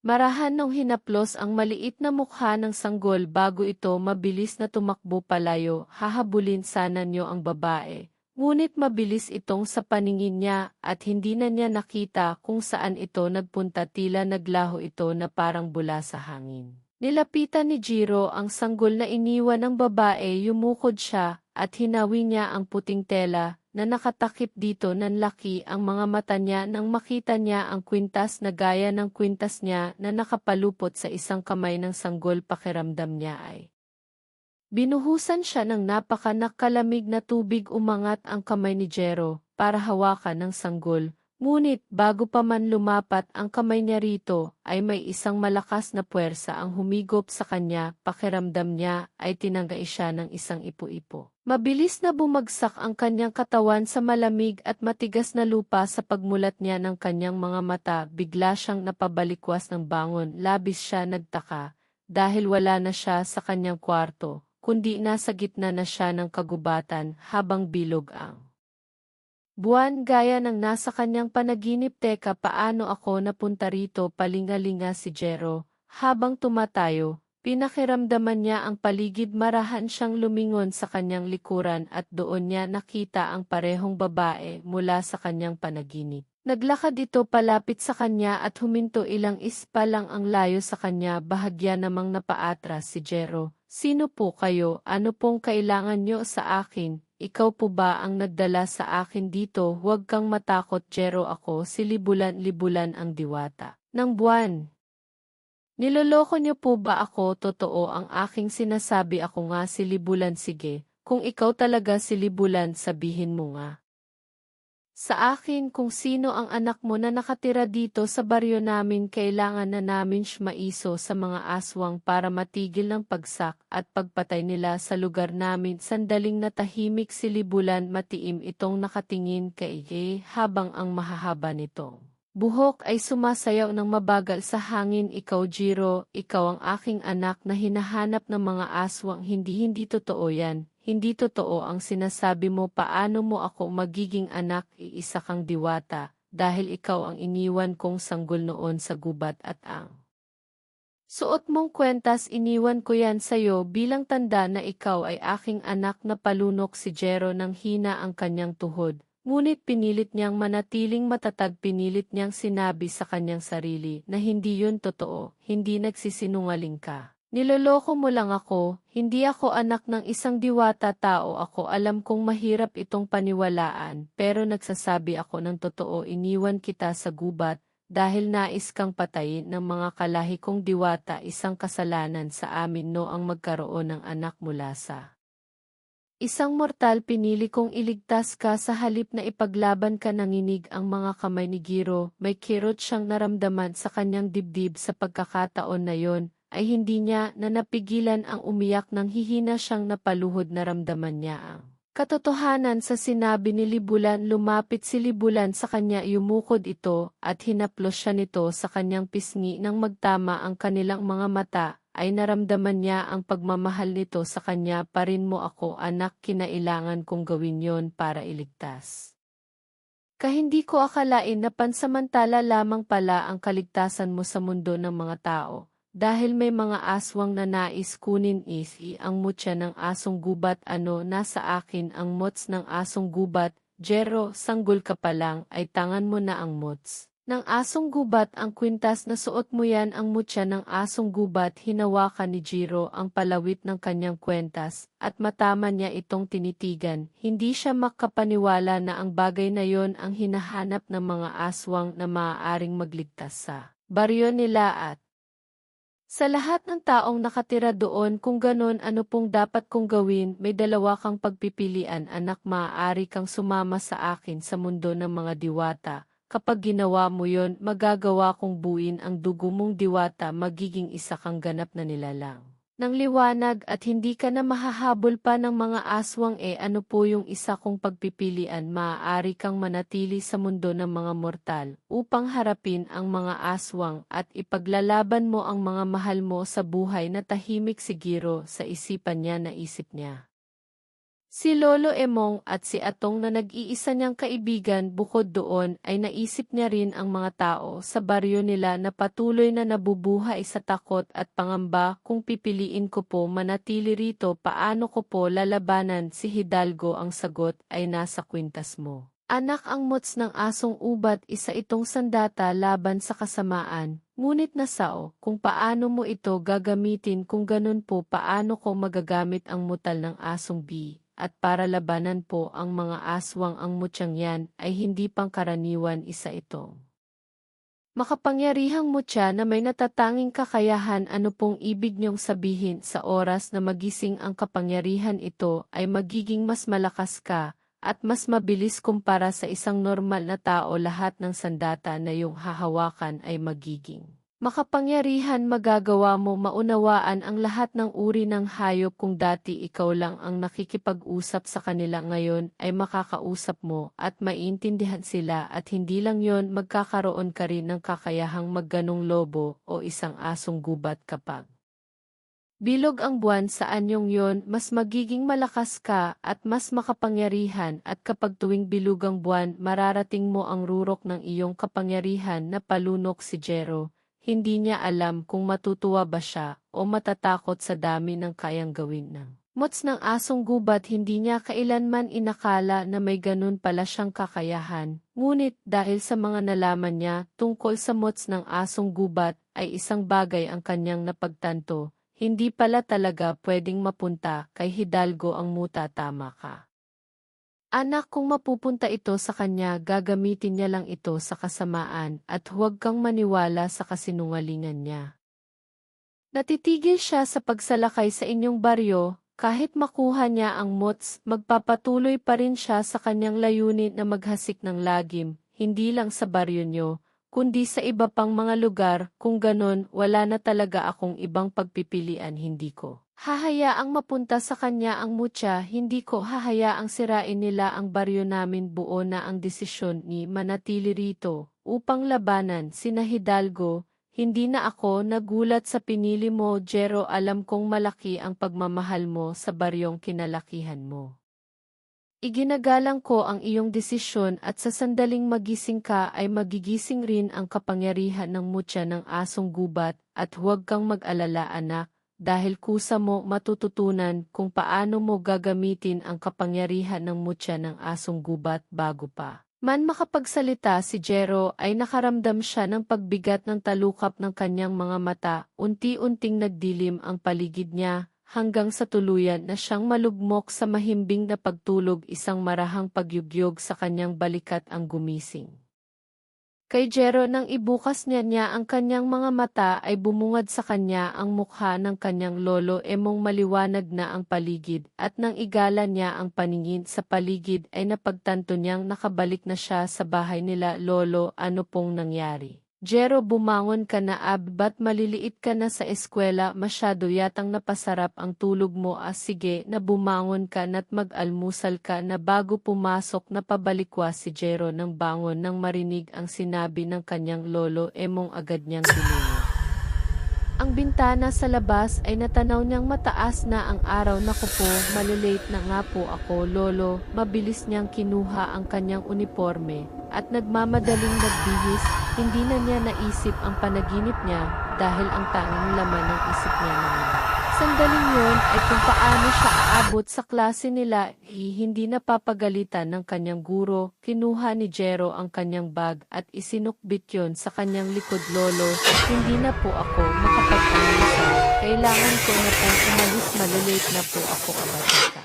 Marahan nung hinaplos ang maliit na mukha ng sanggol bago ito mabilis na tumakbo palayo. Hahabulin sana niyo ang babae, ngunit mabilis itong sa paningin niya at hindi na niya nakita kung saan ito nagpunta. Tila naglaho ito na parang bula sa hangin. Nilapitan ni Jiro ang sanggol na iniwan ng babae. Yumukod siya at hinawi niya ang puting tela na nakatakip dito. Nanlaki ang mga mata niya nang makita niya ang kwintas na gaya ng kwintas niya na nakapalupot sa isang kamay ng sanggol. Pakiramdam niya ay binuhusan siya ng napaka-nakalamig na tubig. Umangat ang kamay ni Jero para hawakan ng sanggol. Ngunit bago pa man lumapat ang kamay niya rito, ay may isang malakas na puwersa ang humigop sa kanya. Pakiramdam niya ay tinangay siya ng isang ipo-ipo. Mabilis na bumagsak ang kanyang katawan sa malamig at matigas na lupa. Sa pagmulat niya ng kanyang mga mata, bigla siyang napabalikwas ng bangon. Labis siya nagtaka, dahil wala na siya sa kanyang kwarto, kundi nasa gitna na siya ng kagubatan habang bilog ang buwan gaya ng nasa kanyang panaginip. Teka, paano ako napunta rito? Palingalinga si Jero. Habang tumatayo, pinakiramdaman niya ang paligid. Marahan siyang lumingon sa kanyang likuran at doon niya nakita ang parehong babae mula sa kanyang panaginip. Naglakad ito palapit sa kanya at huminto. Ilang ispa lang ang layo sa kanya. Bahagya namang napaatras si Jero. Sino po kayo? Ano pong kailangan niyo sa akin? Ikaw po ba ang nagdala sa akin dito? Huwag kang matakot, Jero. Ako si Libulan. Libulan ang diwata ng buwan. Niloloko niyo po ba ako? Totoo ang aking sinasabi. Ako nga si Libulan. Sige, kung ikaw talaga si Libulan, sabihin mo nga sa akin kung sino ang anak mo na nakatira dito sa baryo namin. Kailangan na namin siya maiso sa mga aswang para matigil ng pagsak at pagpatay nila sa lugar namin. Sandaling natahimik si Libulan. Matiim itong nakatingin kay Ye habang ang mahahaba nitong buhok ay sumasayaw ng mabagal sa hangin. Ikaw, Jiro, ikaw ang aking anak na hinahanap ng mga aswang. Hindi totoo yan. Hindi totoo ang sinasabi mo. Paano mo ako magiging anak? Iisa kang diwata. dahil ikaw ang iniwan kong sanggol noon sa gubat at ang suot mong kwentas iniwan ko yan sa'yo bilang tanda na ikaw ay aking anak na palunok si Jero nang hina ang kanyang tuhod. Ngunit pinilit niyang manatiling matatag pinilit niyang sinabi sa kanyang sarili na hindi yun totoo, hindi nagsisinungaling ka. Niloloko mo lang ako, hindi ako anak ng isang diwata tao ako alam kong mahirap itong paniwalaan pero nagsasabi ako ng totoo iniwan kita sa gubat dahil nais kang patayin ng mga kalahi kong diwata isang kasalanan sa amin no ang magkaroon ng anak mula sa isang mortal pinili kong iligtas ka sa halip na ipaglaban ka nanginig ang mga kamay ni Giro, may kirot siyang naramdaman sa kanyang dibdib sa pagkakataon na yon, ay hindi niya na napigilan ang umiyak nang hihina siyang napaluhod naramdaman niya ang katotohanan sa sinabi ni Libulan lumapit si Libulan sa kanya yumukod ito at hinaplos siya nito sa kanyang pisngi nang magtama ang kanilang mga mata. Ay naramdaman niya ang pagmamahal nito sa kanya pa rin mo ako anak kinailangan kong gawin yon para iligtas. Hindi ko akalain na pansamantala lamang pala ang kaligtasan mo sa mundo ng mga tao, dahil may mga aswang na nais kunin ang mutya ng asong gubat nasa akin ang mots ng asong gubat, Jero sanggol ka pa lang ay tangan mo na ang mots. Ng asong gubat ang kwintas na suot mo yan ang mutya ng asong gubat hinawakan ni Jiro ang palawit ng kanyang kwentas at matama niya itong tinitigan. Hindi siya makapaniwala na ang bagay na yon ang hinahanap ng mga aswang na maaaring magligtas sa baryo nila at sa lahat ng taong nakatira doon kung ganon ano pong dapat kong gawin may dalawa kang pagpipilian anak maaari kang sumama sa akin sa mundo ng mga diwata. Kapag ginawa mo yon, magagawa kong buuin ang dugo mong diwata magiging isa kang ganap na nilalang. Nang liwanag at hindi ka na mahahabol pa ng mga aswang ano po yung isa kong pagpipilian maaari kang manatili sa mundo ng mga mortal upang harapin ang mga aswang at ipaglalaban mo ang mga mahal mo sa buhay na tahimik si Giro sa isipan niya naisip niya. Si Lolo Emong at si Atong na nag-iisa niyang kaibigan bukod doon ay naisip niya rin ang mga tao sa baryo nila na patuloy na nabubuhay sa takot at pangamba kung pipiliin ko po manatili rito paano ko po lalabanan si Hidalgo ang sagot ay nasa kwintas mo. Anak ang mots ng asong ubat isa itong sandata laban sa kasamaan, ngunit nasao kung paano mo ito gagamitin kung ganun po paano ko magagamit ang mutal ng asong bi. At para labanan po ang mga aswang ang mutyang yan ay hindi pangkaraniwan isa ito. Makapangyarihang mutya na may natatanging kakayahan ano pong ibig niyong sabihin sa oras na magising ang kapangyarihan ito ay magiging mas malakas ka at mas mabilis kumpara sa isang normal na tao lahat ng sandata na iyong hahawakan ay magiging makapangyarihan magagawa mo maunawaan ang lahat ng uri ng hayop kung dati ikaw lang ang nakikipag-usap sa kanila ngayon ay makakausap mo at maintindihan sila at hindi lang yon magkakaroon ka rin ng kakayahang magganong lobo o isang asong gubat kapag bilog ang buwan sa anyong yon mas magiging malakas ka at mas makapangyarihan at kapag tuwing bilog ang buwan mararating mo ang rurok ng iyong kapangyarihan na palunok si Jero. Hindi niya alam kung matutuwa ba siya o matatakot sa dami ng kayang gawin ng mots ng asong gubat hindi niya kailanman inakala na may ganun pala siyang kakayahan. Ngunit dahil sa mga nalaman niya tungkol sa mots ng asong gubat ay isang bagay ang kanyang napagtanto, hindi pala talaga pwedeng mapunta kay Hidalgo ang muta tama ka. Anak kung mapupunta ito sa kanya gagamitin niya lang ito sa kasamaan at huwag kang maniwala sa kasinungalingan niya. Natitigil siya sa pagsalakay sa inyong baryo, kahit makuha niya ang mots magpapatuloy pa rin siya sa kanyang layunin na maghasik ng lagim, hindi lang sa baryo niyo, kundi sa iba pang mga lugar, kung ganon wala na talaga akong ibang pagpipilian hindi ko. Hahayaang mapunta sa kanya ang mutya, hindi ko hahayaang sirain nila ang baryo namin buo na ang desisyon ni manatili rito, upang labanan sina Hidalgo, hindi na ako nagulat sa pinili mo Jero alam kong malaki ang pagmamahal mo sa baryong kinalakihan mo. Iginagalang ko ang iyong desisyon at sa sandaling magising ka ay magigising rin ang kapangyarihan ng mutya ng asong gubat at huwag kang mag-alala anak, dahil kusa mo matututunan kung paano mo gagamitin ang kapangyarihan ng mutya ng asong gubat bago pa man makapagsalita si Jero ay nakaramdam siya ng pagbigat ng talukap ng kanyang mga mata, unti-unting nagdilim ang paligid niya, hanggang sa tuluyan na siyang malugmok sa mahimbing na pagtulog isang marahang pagyugyog sa kanyang balikat ang gumising. Kay Jero nang ibukas niya ang kanyang mga mata ay bumungad sa kanya ang mukha ng kanyang lolo emong maliwanag na ang paligid at nang igala niya ang paningin sa paligid ay napagtanto niyang nakabalik na siya sa bahay nila lolo ano pong nangyari. Jero bumangon ka na ba't maliliit ka na sa eskwela masyado yatang napasarap ang tulog mo sige na bumangon ka na't mag-almusal ka na bago pumasok na pabalikwa si Jero nang bangon nang marinig ang sinabi ng kanyang lolo emong agad niyang tiningnan. Ang bintana sa labas ay natanaw niyang mataas na ang araw naku po malilate na nga po ako lolo, mabilis niyang kinuha ang kanyang uniforme. At nagmamadaling nagbihis, hindi na niya naisip ang panaginip niya dahil ang tanging laman ng isip niya naman. Sandaling yun ay kung paano siya aabot sa klase nila, hindi napapagalitan ng kanyang guro, kinuha ni Jero ang kanyang bag at isinukbit yun sa kanyang likod lolo, hindi na po ako makapag-almusal, kailangan ko na pong umalis malilate na po ako kabatata.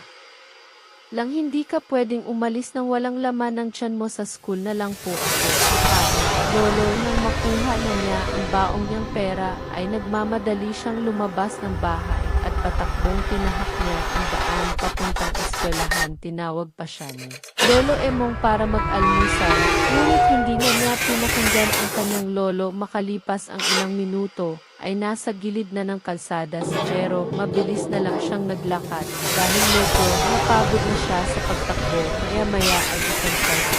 Lang hindi ka pwedeng umalis nang walang laman ng tiyan mo sa school na lang po ako. Lolo nang makuha na niya ang baong niyang pera ay nagmamadali siyang lumabas ng bahay at patakbong tinahak niya ang daan papuntang eskwelahan tinawag pa siya ni Lolo Emong para mag-almusal, ngunit hindi na niya pinakinggan ang kanyang lolo makalipas ang ilang minuto. Ay nasa gilid na ng kalsada si Jero, mabilis na lang siyang naglakad dahil medyo napagod na siya sa pagtakbo, maya-maya ay isang tricycle.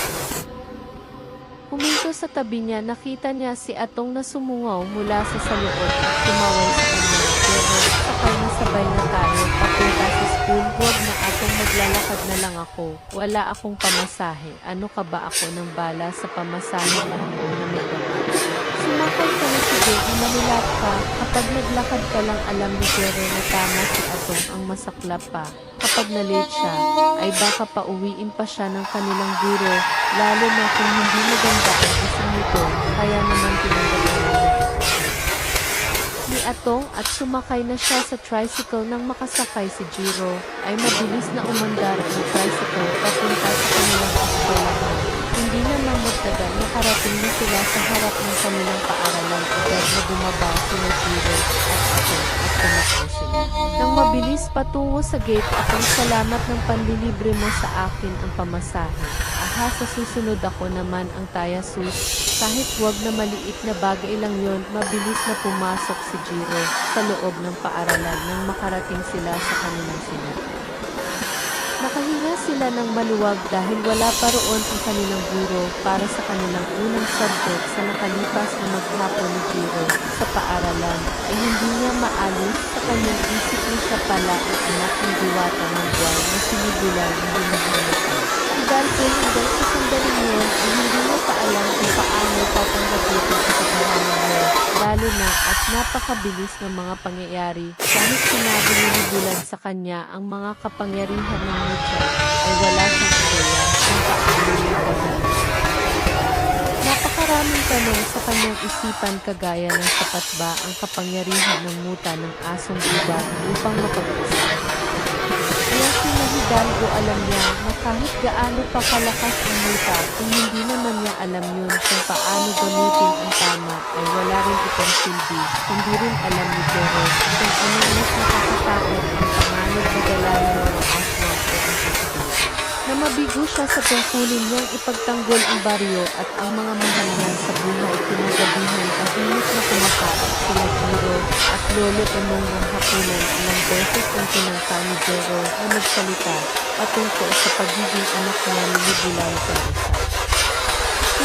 Huminto sa tabi niya, nakita niya si Atong na sumungaw mula sa saloob at tumawal sa kanya. Pero sakay na sabay na tayo, papunta sa school, huwag na Atong maglalakad na lang ako, wala akong pamasahe, ano ka ba ako ng bala sa pamasahe na may sumakay ka na sige, manilat ka, kapag naglakad ka lang alam ni Jero na tama si Atong ang masaklap pa. Kapag na-late siya, ay baka pauwiin pa siya ng kanilang guro, lalo na kung hindi maganda ang isang nito, kaya naman tinanggap ni Atong at sumakay na siya sa tricycle nang makasakay si Jiro, ay mabilis na umandar ang tricycle papunta sa kanilang eskwelahan. Hindi na nang magtagal nakarating na sila sa harap ng kanilang paaralan agad na bumaba sina Jiro at Atong at tumakbo sila. Nang mabilis patungo sa gate Atong salamat ng panlilibre mo sa akin ang pamasahe. Aha sa susunod ako naman ang taya sus. Kahit wag na maliit na bagay lang yon, mabilis na pumasok si Jiro sa loob ng paaralan nang makarating sila sa kanilang sinat. Nakahinga sila ng maluwag dahil wala pa roon ang kanilang guro para sa kanilang unang subject sa nakalipas na maghapon ni Jiro sa paaralan ay hindi niya maalis sa kanyang isip na siya pala ang anak ng diwata ng buwan na sinibulan ng hinahanap. Dahil hanggang sa sandaling yun ay hindi mo pa alam kung paano tatanggapin ang katotohanan mo, lalo na at napakabilis ng mga pangyayari kahit sinabi ni Bulan sa kanya ang mga kapangyarihan ng Mucha ay wala siyang ideya kung paano nito. Napakaraming tanong sa kanyang isipan kagaya ng sapat ba ang kapangyarihan ng muta ng asong gubat upang mapag-usap. Kaya sina Hidalgo alam niya na kahit gaano pa kalakas ang muta kung hindi naman niya alam yun kung paano gamitin ang tama ay wala rin itong silbi, hindi rin alam ni Jero kung anong mas nakakatakot ang panganib na dala ng mga aswang o ang kasabit. Na mabigo siya sa tungkulin niyang ipagtanggol ang baryo at ang mga mahal niya sa buhay kinagabihan tahimik na kumakain sila Jiro at Lolo Emong ng hapunan ilang beses ang tinangka ni Jero na magsalita patungkol sa pagiging anak niya ni Bulan sa isa.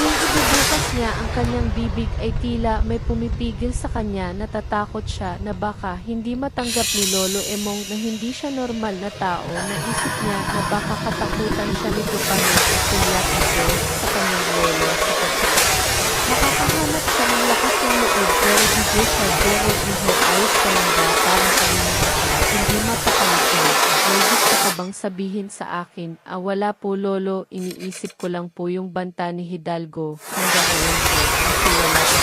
Nang ibubukas niya ang kanyang bibig ay tila may pumipigil sa kanya, natatakot siya na baka hindi matanggap ni Lolo Emong na hindi siya normal na tao. Naisip niya na baka katakutan siya nito pa ng isulat ito sa kanyang lolo sapagkat makakahanap siya ng lakas ng loob pero hindi siya pero iho ayos ka lang ba para sa mga hindi mapakalitan. May gusto ka bang sabihin sa akin? Wala po lolo, iniisip ko lang po yung banta ni Hidalgo. Hanggang ngayon po, kasi wala po.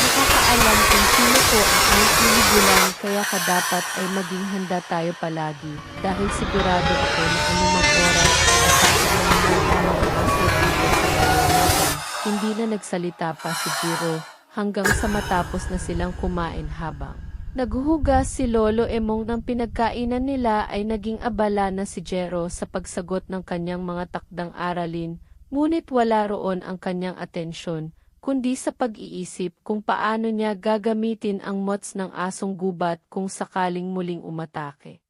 Nakakaalam kung sino po ang aming pinigulan kaya dapat ay maging handa tayo palagi. Dahil sigurado ako na anumang oras ay atake na naman ang mga aso dito sa bayan natin. Hindi na nagsalita pa si Jiro hanggang sa matapos na silang kumain habang naghuhugas si Lolo Emong ng pinagkainan nila ay naging abala na si Jero sa pagsagot ng kanyang mga takdang aralin, ngunit wala roon ang kanyang atensyon, kundi sa pag-iisip kung paano niya gagamitin ang mots ng asong gubat kung sakaling muling umatake.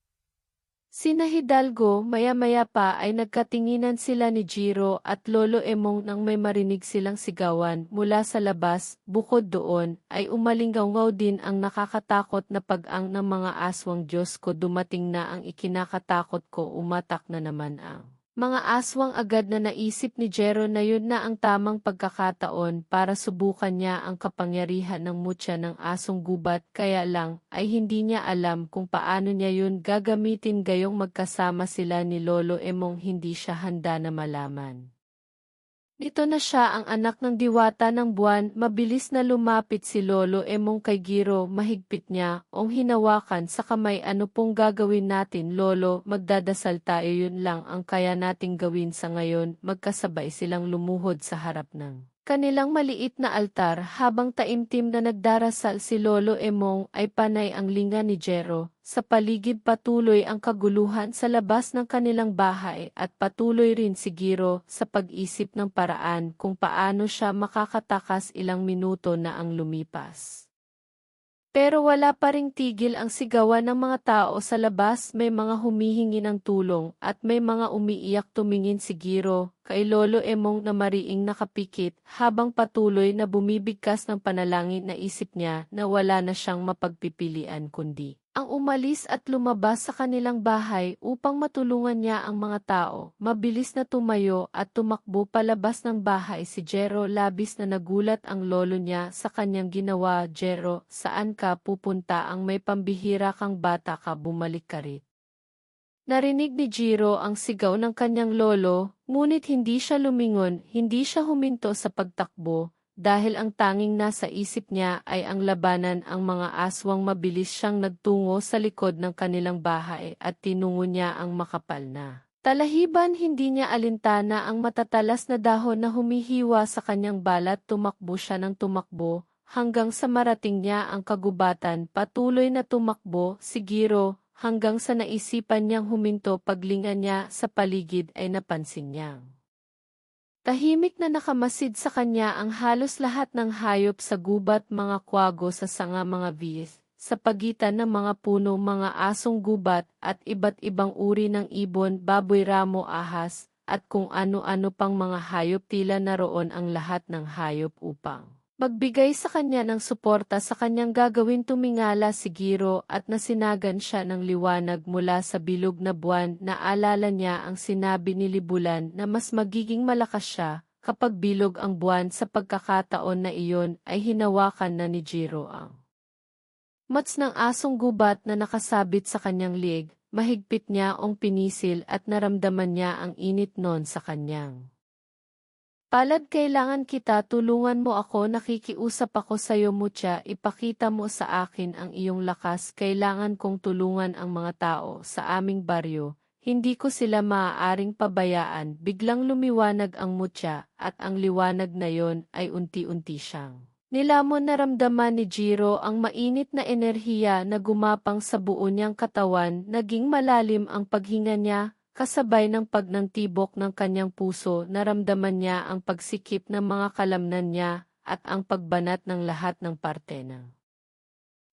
Sina Hidalgo, maya-maya pa ay nagkatinginan sila ni Jiro at Lolo Emong nang may marinig silang sigawan mula sa labas. Bukod doon, ay umalingaw din ang nakakatakot na pag-ang ng mga aswang. Diyos ko, dumating na ang ikinakatakot ko, umatak na naman ang mga aswang. Agad na naisip ni Jero na yun na ang tamang pagkakataon para subukan niya ang kapangyarihan ng mutya ng asong gubat, kaya lang ay hindi niya alam kung paano niya yun gagamitin gayong magkasama sila ni Lolo Emong hindi siya handa na malaman. Dito na siya ang anak ng diwata ng buwan, mabilis na lumapit si Lolo Emong kay Giro, mahigpit niya, hinawakan sa kamay. Ano pong gagawin natin lolo, magdadasal tayo, yun lang ang kaya nating gawin sa ngayon. Magkasabay silang lumuhod sa harap ng kanilang maliit na altar habang taimtim na nagdarasal si Lolo Emong ay panay ang linga ni Jero. Sa paligid patuloy ang kaguluhan sa labas ng kanilang bahay at patuloy rin si Giro sa pag-isip ng paraan kung paano siya makakatakas. Ilang minuto na ang lumipas. Pero wala pa ring tigil ang sigawan ng mga tao sa labas, may mga humihingi ng tulong at may mga umiiyak. Tumingin si Giro kay Lolo Emong na mariing nakapikit habang patuloy na bumibigkas ng panalangin. Naisip niya na wala na siyang mapagpipilian kundi ang umalis at lumabas sa kanilang bahay upang matulungan niya ang mga tao. Mabilis na tumayo at tumakbo palabas ng bahay si Jero. Labis na nagulat ang lolo niya sa kanyang ginawa. Jero, saan ka pupunta? Ang may pambihira kang bata ka, bumalik ka rin. Narinig ni Jiro ang sigaw ng kanyang lolo, ngunit hindi siya lumingon, hindi siya huminto sa pagtakbo. Dahil ang tanging nasa isip niya ay ang labanan ang mga aswang. Mabilis siyang nagtungo sa likod ng kanilang bahay at tinungo niya ang makapal na talahiban. Hindi niya alintana ang matatalas na dahon na humihiwa sa kanyang balat. Tumakbo siya ng tumakbo hanggang sa marating niya ang kagubatan. Patuloy na tumakbo si Giro hanggang sa naisipan niyang huminto. Paglinga niya sa paligid ay napansin niyang tahimik na nakamasid sa kanya ang halos lahat ng hayop sa gubat, mga kwago sa sanga, mga biis, sa pagitan ng mga puno, mga asong gubat, at iba't ibang uri ng ibon, baboy, ramo, ahas, at kung ano-ano pang mga hayop. Tila naroon ang lahat ng hayop upang magbigay sa kanya ng suporta sa kanyang gagawin. Tumingala si Giro at nasinagan siya ng liwanag mula sa bilog na buwan. Naalala niya ang sinabi ni Libulan na mas magiging malakas siya kapag bilog ang buwan. Sa pagkakataon na iyon ay hinawakan na ni Giro ang mots ng asong gubat na nakasabit sa kanyang liig. Mahigpit niya ang pinisil at naramdaman niya ang init noon sa kanyang palad. Kailangan kita, tulungan mo ako, nakikiusap ako sa iyo mutya, ipakita mo sa akin ang iyong lakas. Kailangan kong tulungan ang mga tao sa aming baryo, hindi ko sila maaaring pabayaan. Biglang lumiwanag ang mutya at ang liwanag na yon ay unti-unti siyang nilamon. Naramdaman ni Jiro ang mainit na enerhiya na gumapang sa buo niyang katawan. Naging malalim ang paghinga niya. Kasabay ng pagnantibok ng kanyang puso, naramdaman niya ang pagsikip ng mga kalamnan niya at ang pagbanat ng lahat ng parte ng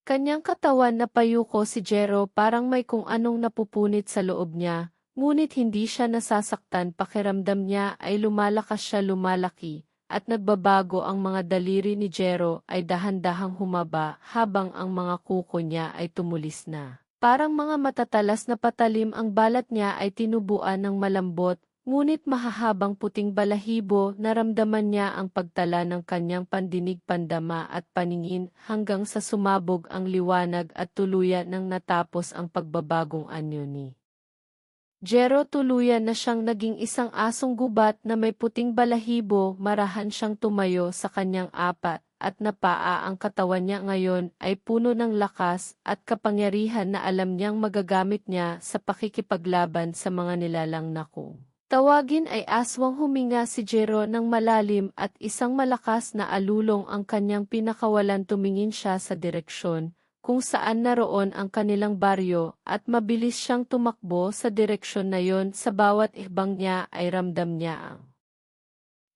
kanyang katawan. Napayuko si Jero, parang may kung anong napupunit sa loob niya, Ngunit hindi siya nasasaktan, pakiramdam niya ay lumalakas siya, lumalaki, at nagbabago ang mga daliri ni Jero ay dahan-dahang humaba habang ang mga kuko niya ay tumulis na. Parang mga matatalas na patalim, ang balat niya ay tinubuan ng malambot, ngunit mahahabang puting balahibo. Naramdaman niya ang pagtala ng kanyang pandinig, pandama at paningin hanggang sa sumabog ang liwanag at tuluyan nang natapos ang pagbabagong anyo ni Jero. Tuluyan na siyang naging isang asong gubat na may puting balahibo. Marahan siyang tumayo sa kanyang apat at na paa. Ang katawan niya ngayon ay puno ng lakas at kapangyarihan na alam niyang magagamit niya sa pakikipaglaban sa mga nilalang na kung tawagin ay aswang. Huminga si Jero ng malalim at isang malakas na alulong ang kanyang pinakawalan. Tumingin siya sa direksyon kung saan naroon ang kanilang baryo at mabilis siyang tumakbo sa direksyon na yon. Sa bawat ihbang niya ay ramdam niya ang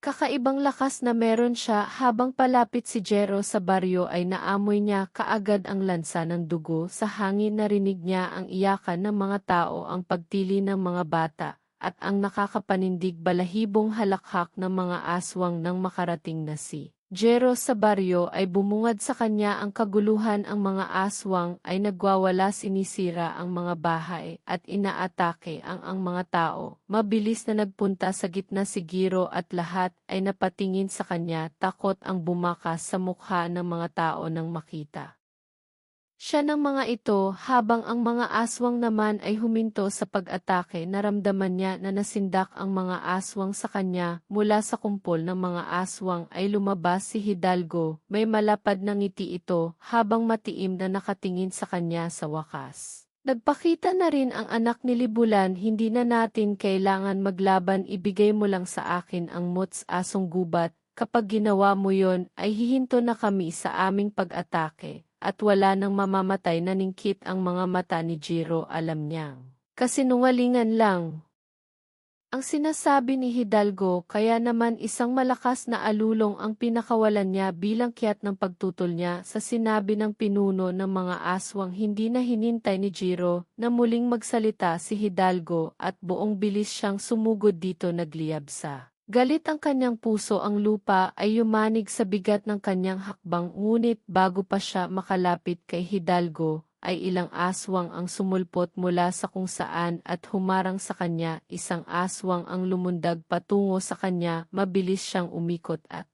kakaibang lakas na meron siya. Habang palapit si Jero sa baryo ay naamoy niya kaagad ang lansa ng dugo sa hangin. Narinig niya ang iyakan ng mga tao, ang pagtili ng mga bata, at ang nakakapanindig balahibong halakhak ng mga aswang. Nang makarating na si Jero sa baryo ay bumungad sa kanya ang kaguluhan. Ang mga aswang ay nagwawala, sinisira ang mga bahay at inaatake ang mga tao. Mabilis na nagpunta sa gitna si Jero at lahat ay napatingin sa kanya. Takot ang bumakas sa mukha ng mga tao nang makita siya ng mga ito, habang ang mga aswang naman ay huminto sa pag-atake. Naramdaman niya na nasindak ang mga aswang sa kanya. Mula sa kumpol ng mga aswang ay lumabas si Hidalgo. May malapad na ngiti ito habang matiim na nakatingin sa kanya. Sa wakas, nagpakita na rin ang anak ni Libulan. Hindi na natin kailangan maglaban, ibigay mo lang sa akin ang muts, asong gubat. Kapag ginawa mo yon ay hihinto na kami sa aming pag-atake. At wala nang mamamatay. Naningkit ang mga mata ni Jero. Alam niyang kasinungalingan lang ang sinasabi ni Hidalgo, kaya naman isang malakas na alulong ang pinakawalan niya bilang kiyat ng pagtutol niya sa sinabi ng pinuno ng mga aswang. Hindi na hinintay ni Jero na muling magsalita si Hidalgo at buong bilis siyang sumugod dito. Nagliyab sa galit ang kanyang puso. Ang lupa ay yumanig sa bigat ng kanyang hakbang. Ngunit bago pa siya makalapit kay Hidalgo, ay ilang aswang ang sumulpot mula sa kung saan at humarang sa kanya. Isang aswang ang lumundag patungo sa kanya. Mabilis siyang umikot at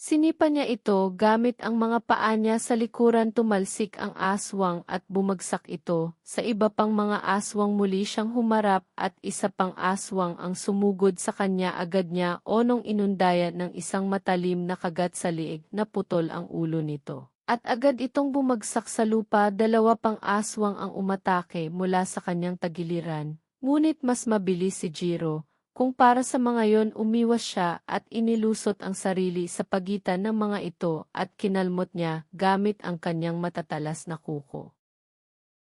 sinipa niya ito gamit ang mga paa niya sa likuran. Tumalsik ang aswang at bumagsak ito sa iba pang mga aswang. Muli siyang humarap at isa pang aswang ang sumugod sa kanya. Agad niya onong inundayan ng isang matalim na kagat sa liig. Naputol ang ulo nito at agad itong bumagsak sa lupa. Dalawa pang aswang ang umatake mula sa kanyang tagiliran. Ngunit mas mabilis si Jero. Kung para sa mga yon, umiwas siya at inilusot ang sarili sa pagitan ng mga ito at kinalmot niya gamit ang kanyang matatalas na kuko.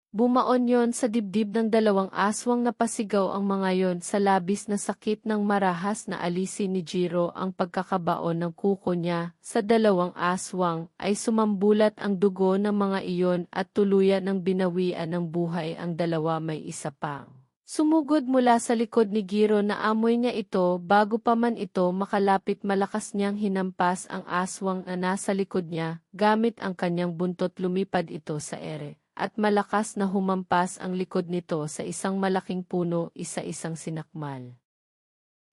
Bumaon yon sa dibdib ng dalawang aswang. Napasigaw ang mga yon sa labis na sakit. Nang marahas na alisin ni Jero ang pagkakabaon ng kuko niya sa dalawang aswang, ay sumambulat ang dugo ng mga iyon at tuluyan ng binawian ng buhay ang dalawa. May isa pang sumugod mula sa likod ni Jero. Naamoy niya ito bago pa man ito makalapit. Malakas niyang hinampas ang aswang na nasa likod niya. Gamit ang kanyang buntot lumipad ito sa ere. At malakas na humampas ang likod nito sa isang malaking puno. Isa-isang sinakmal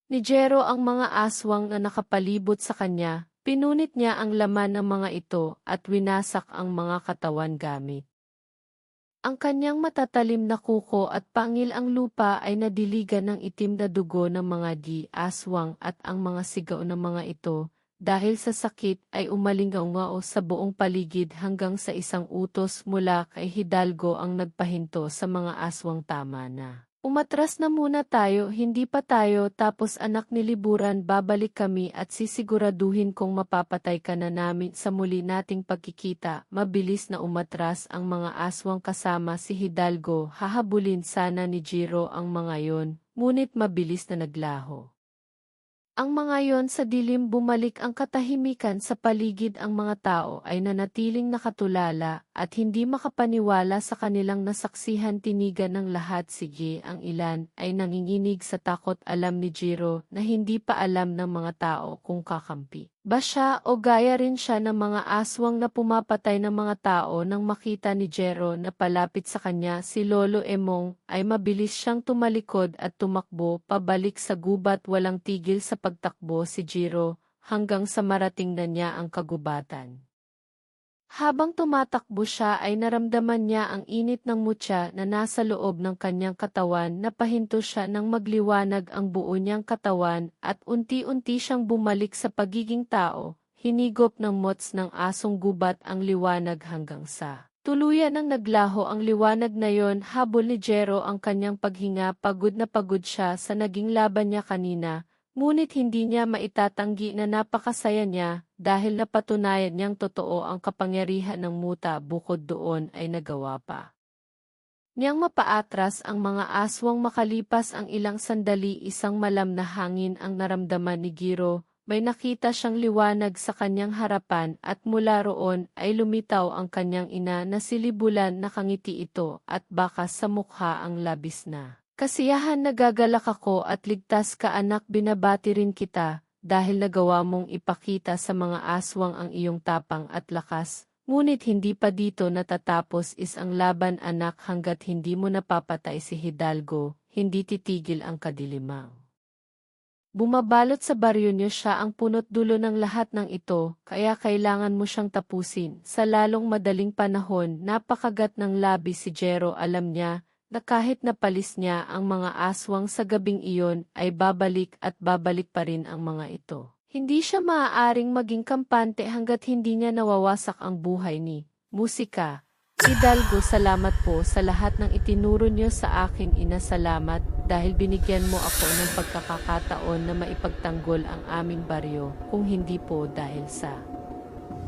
ni Jero ang mga aswang na nakapalibot sa kanya. Pinunit niya ang laman ng mga ito at winasak ang mga katawan gamit ang kanyang matatalim na kuko at pangil. Ang lupa ay nadiligan ng itim na dugo ng mga aswang at ang mga sigaw ng mga ito, dahil sa sakit, ay umalingaw-ngao sa buong paligid hanggang sa isang utos mula kay Hidalgo ang nagpahinto sa mga aswang. Tama na. Umatras na muna tayo, hindi pa tayo tapos anak ni Liburan. Babalik kami at sisiguraduhin kong mapapatay ka na namin sa muli nating pagkikita. Mabilis na umatras ang mga aswang kasama si Hidalgo. Hahabulin sana ni Jero ang mga yon, ngunit mabilis na naglaho ang mga yon sa dilim. Bumalik ang katahimikan sa paligid. Ang mga tao ay nanatiling nakatulala at hindi makapaniwala sa kanilang nasaksihan. Tinigan ng lahat si G. Ang ilan ay nanginginig sa takot. Alam ni Jiro na hindi pa alam ng mga tao kung kakampi ba siya o gaya rin siya ng mga aswang na pumapatay ng mga tao. Nang makita ni Jiro na palapit sa kanya si Lolo Emong, ay mabilis siyang tumalikod at tumakbo pabalik sa gubat. Walang tigil sa pagtakbo si Jiro hanggang sa marating na niya ang kagubatan. Habang tumatakbo siya ay naramdaman niya ang init ng mutya na nasa loob ng kanyang katawan. Napahinto siya nang magliwanag ang buo niyang katawan at unti-unti siyang bumalik sa pagiging tao. Hinigop ng mots ng asong gubat ang liwanag hanggang sa tuluyan ng naglaho ang liwanag na yon. Habol ni Jero ang kanyang paghinga. Pagod na pagod siya sa naging laban niya kanina. Ngunit hindi niya maitatanggi na napakasaya niya dahil napatunayan niyang totoo ang kapangyarihan ng muta. Bukod doon ay nagawa pa niyang mapaatras ang mga aswang. Makalipas ang ilang sandali, isang malam na hangin ang naramdaman ni Jiro. May nakita siyang liwanag sa kanyang harapan at mula roon ay lumitaw ang kanyang ina na si Libulan. Nakangiti ito at bakas sa mukha ang labis na kasiyahan. Nagagalak ako at ligtas ka anak. Binabati rin kita dahil nagawa mong ipakita sa mga aswang ang iyong tapang at lakas. Ngunit hindi pa dito natatapos ang laban anak. Hanggat hindi mo napapatay si Hidalgo, hindi titigil ang kadilimang bumabalot sa baryo niyo. Siya ang punot dulo ng lahat ng ito, kaya kailangan mo siyang tapusin sa lalong madaling panahon. Napakagat ng labi si Jero. Alam niya na kahit napalis niya ang mga aswang sa gabing iyon ay babalik at babalik pa rin ang mga ito. Hindi siya maaaring maging kampante hanggat hindi niya nawawasak ang buhay ni musika. Hidalgo, salamat po sa lahat ng itinuro niyo sa akin ina. Salamat dahil binigyan mo ako ng pagkakataon na maipagtanggol ang aming baryo. Kung hindi po dahil sa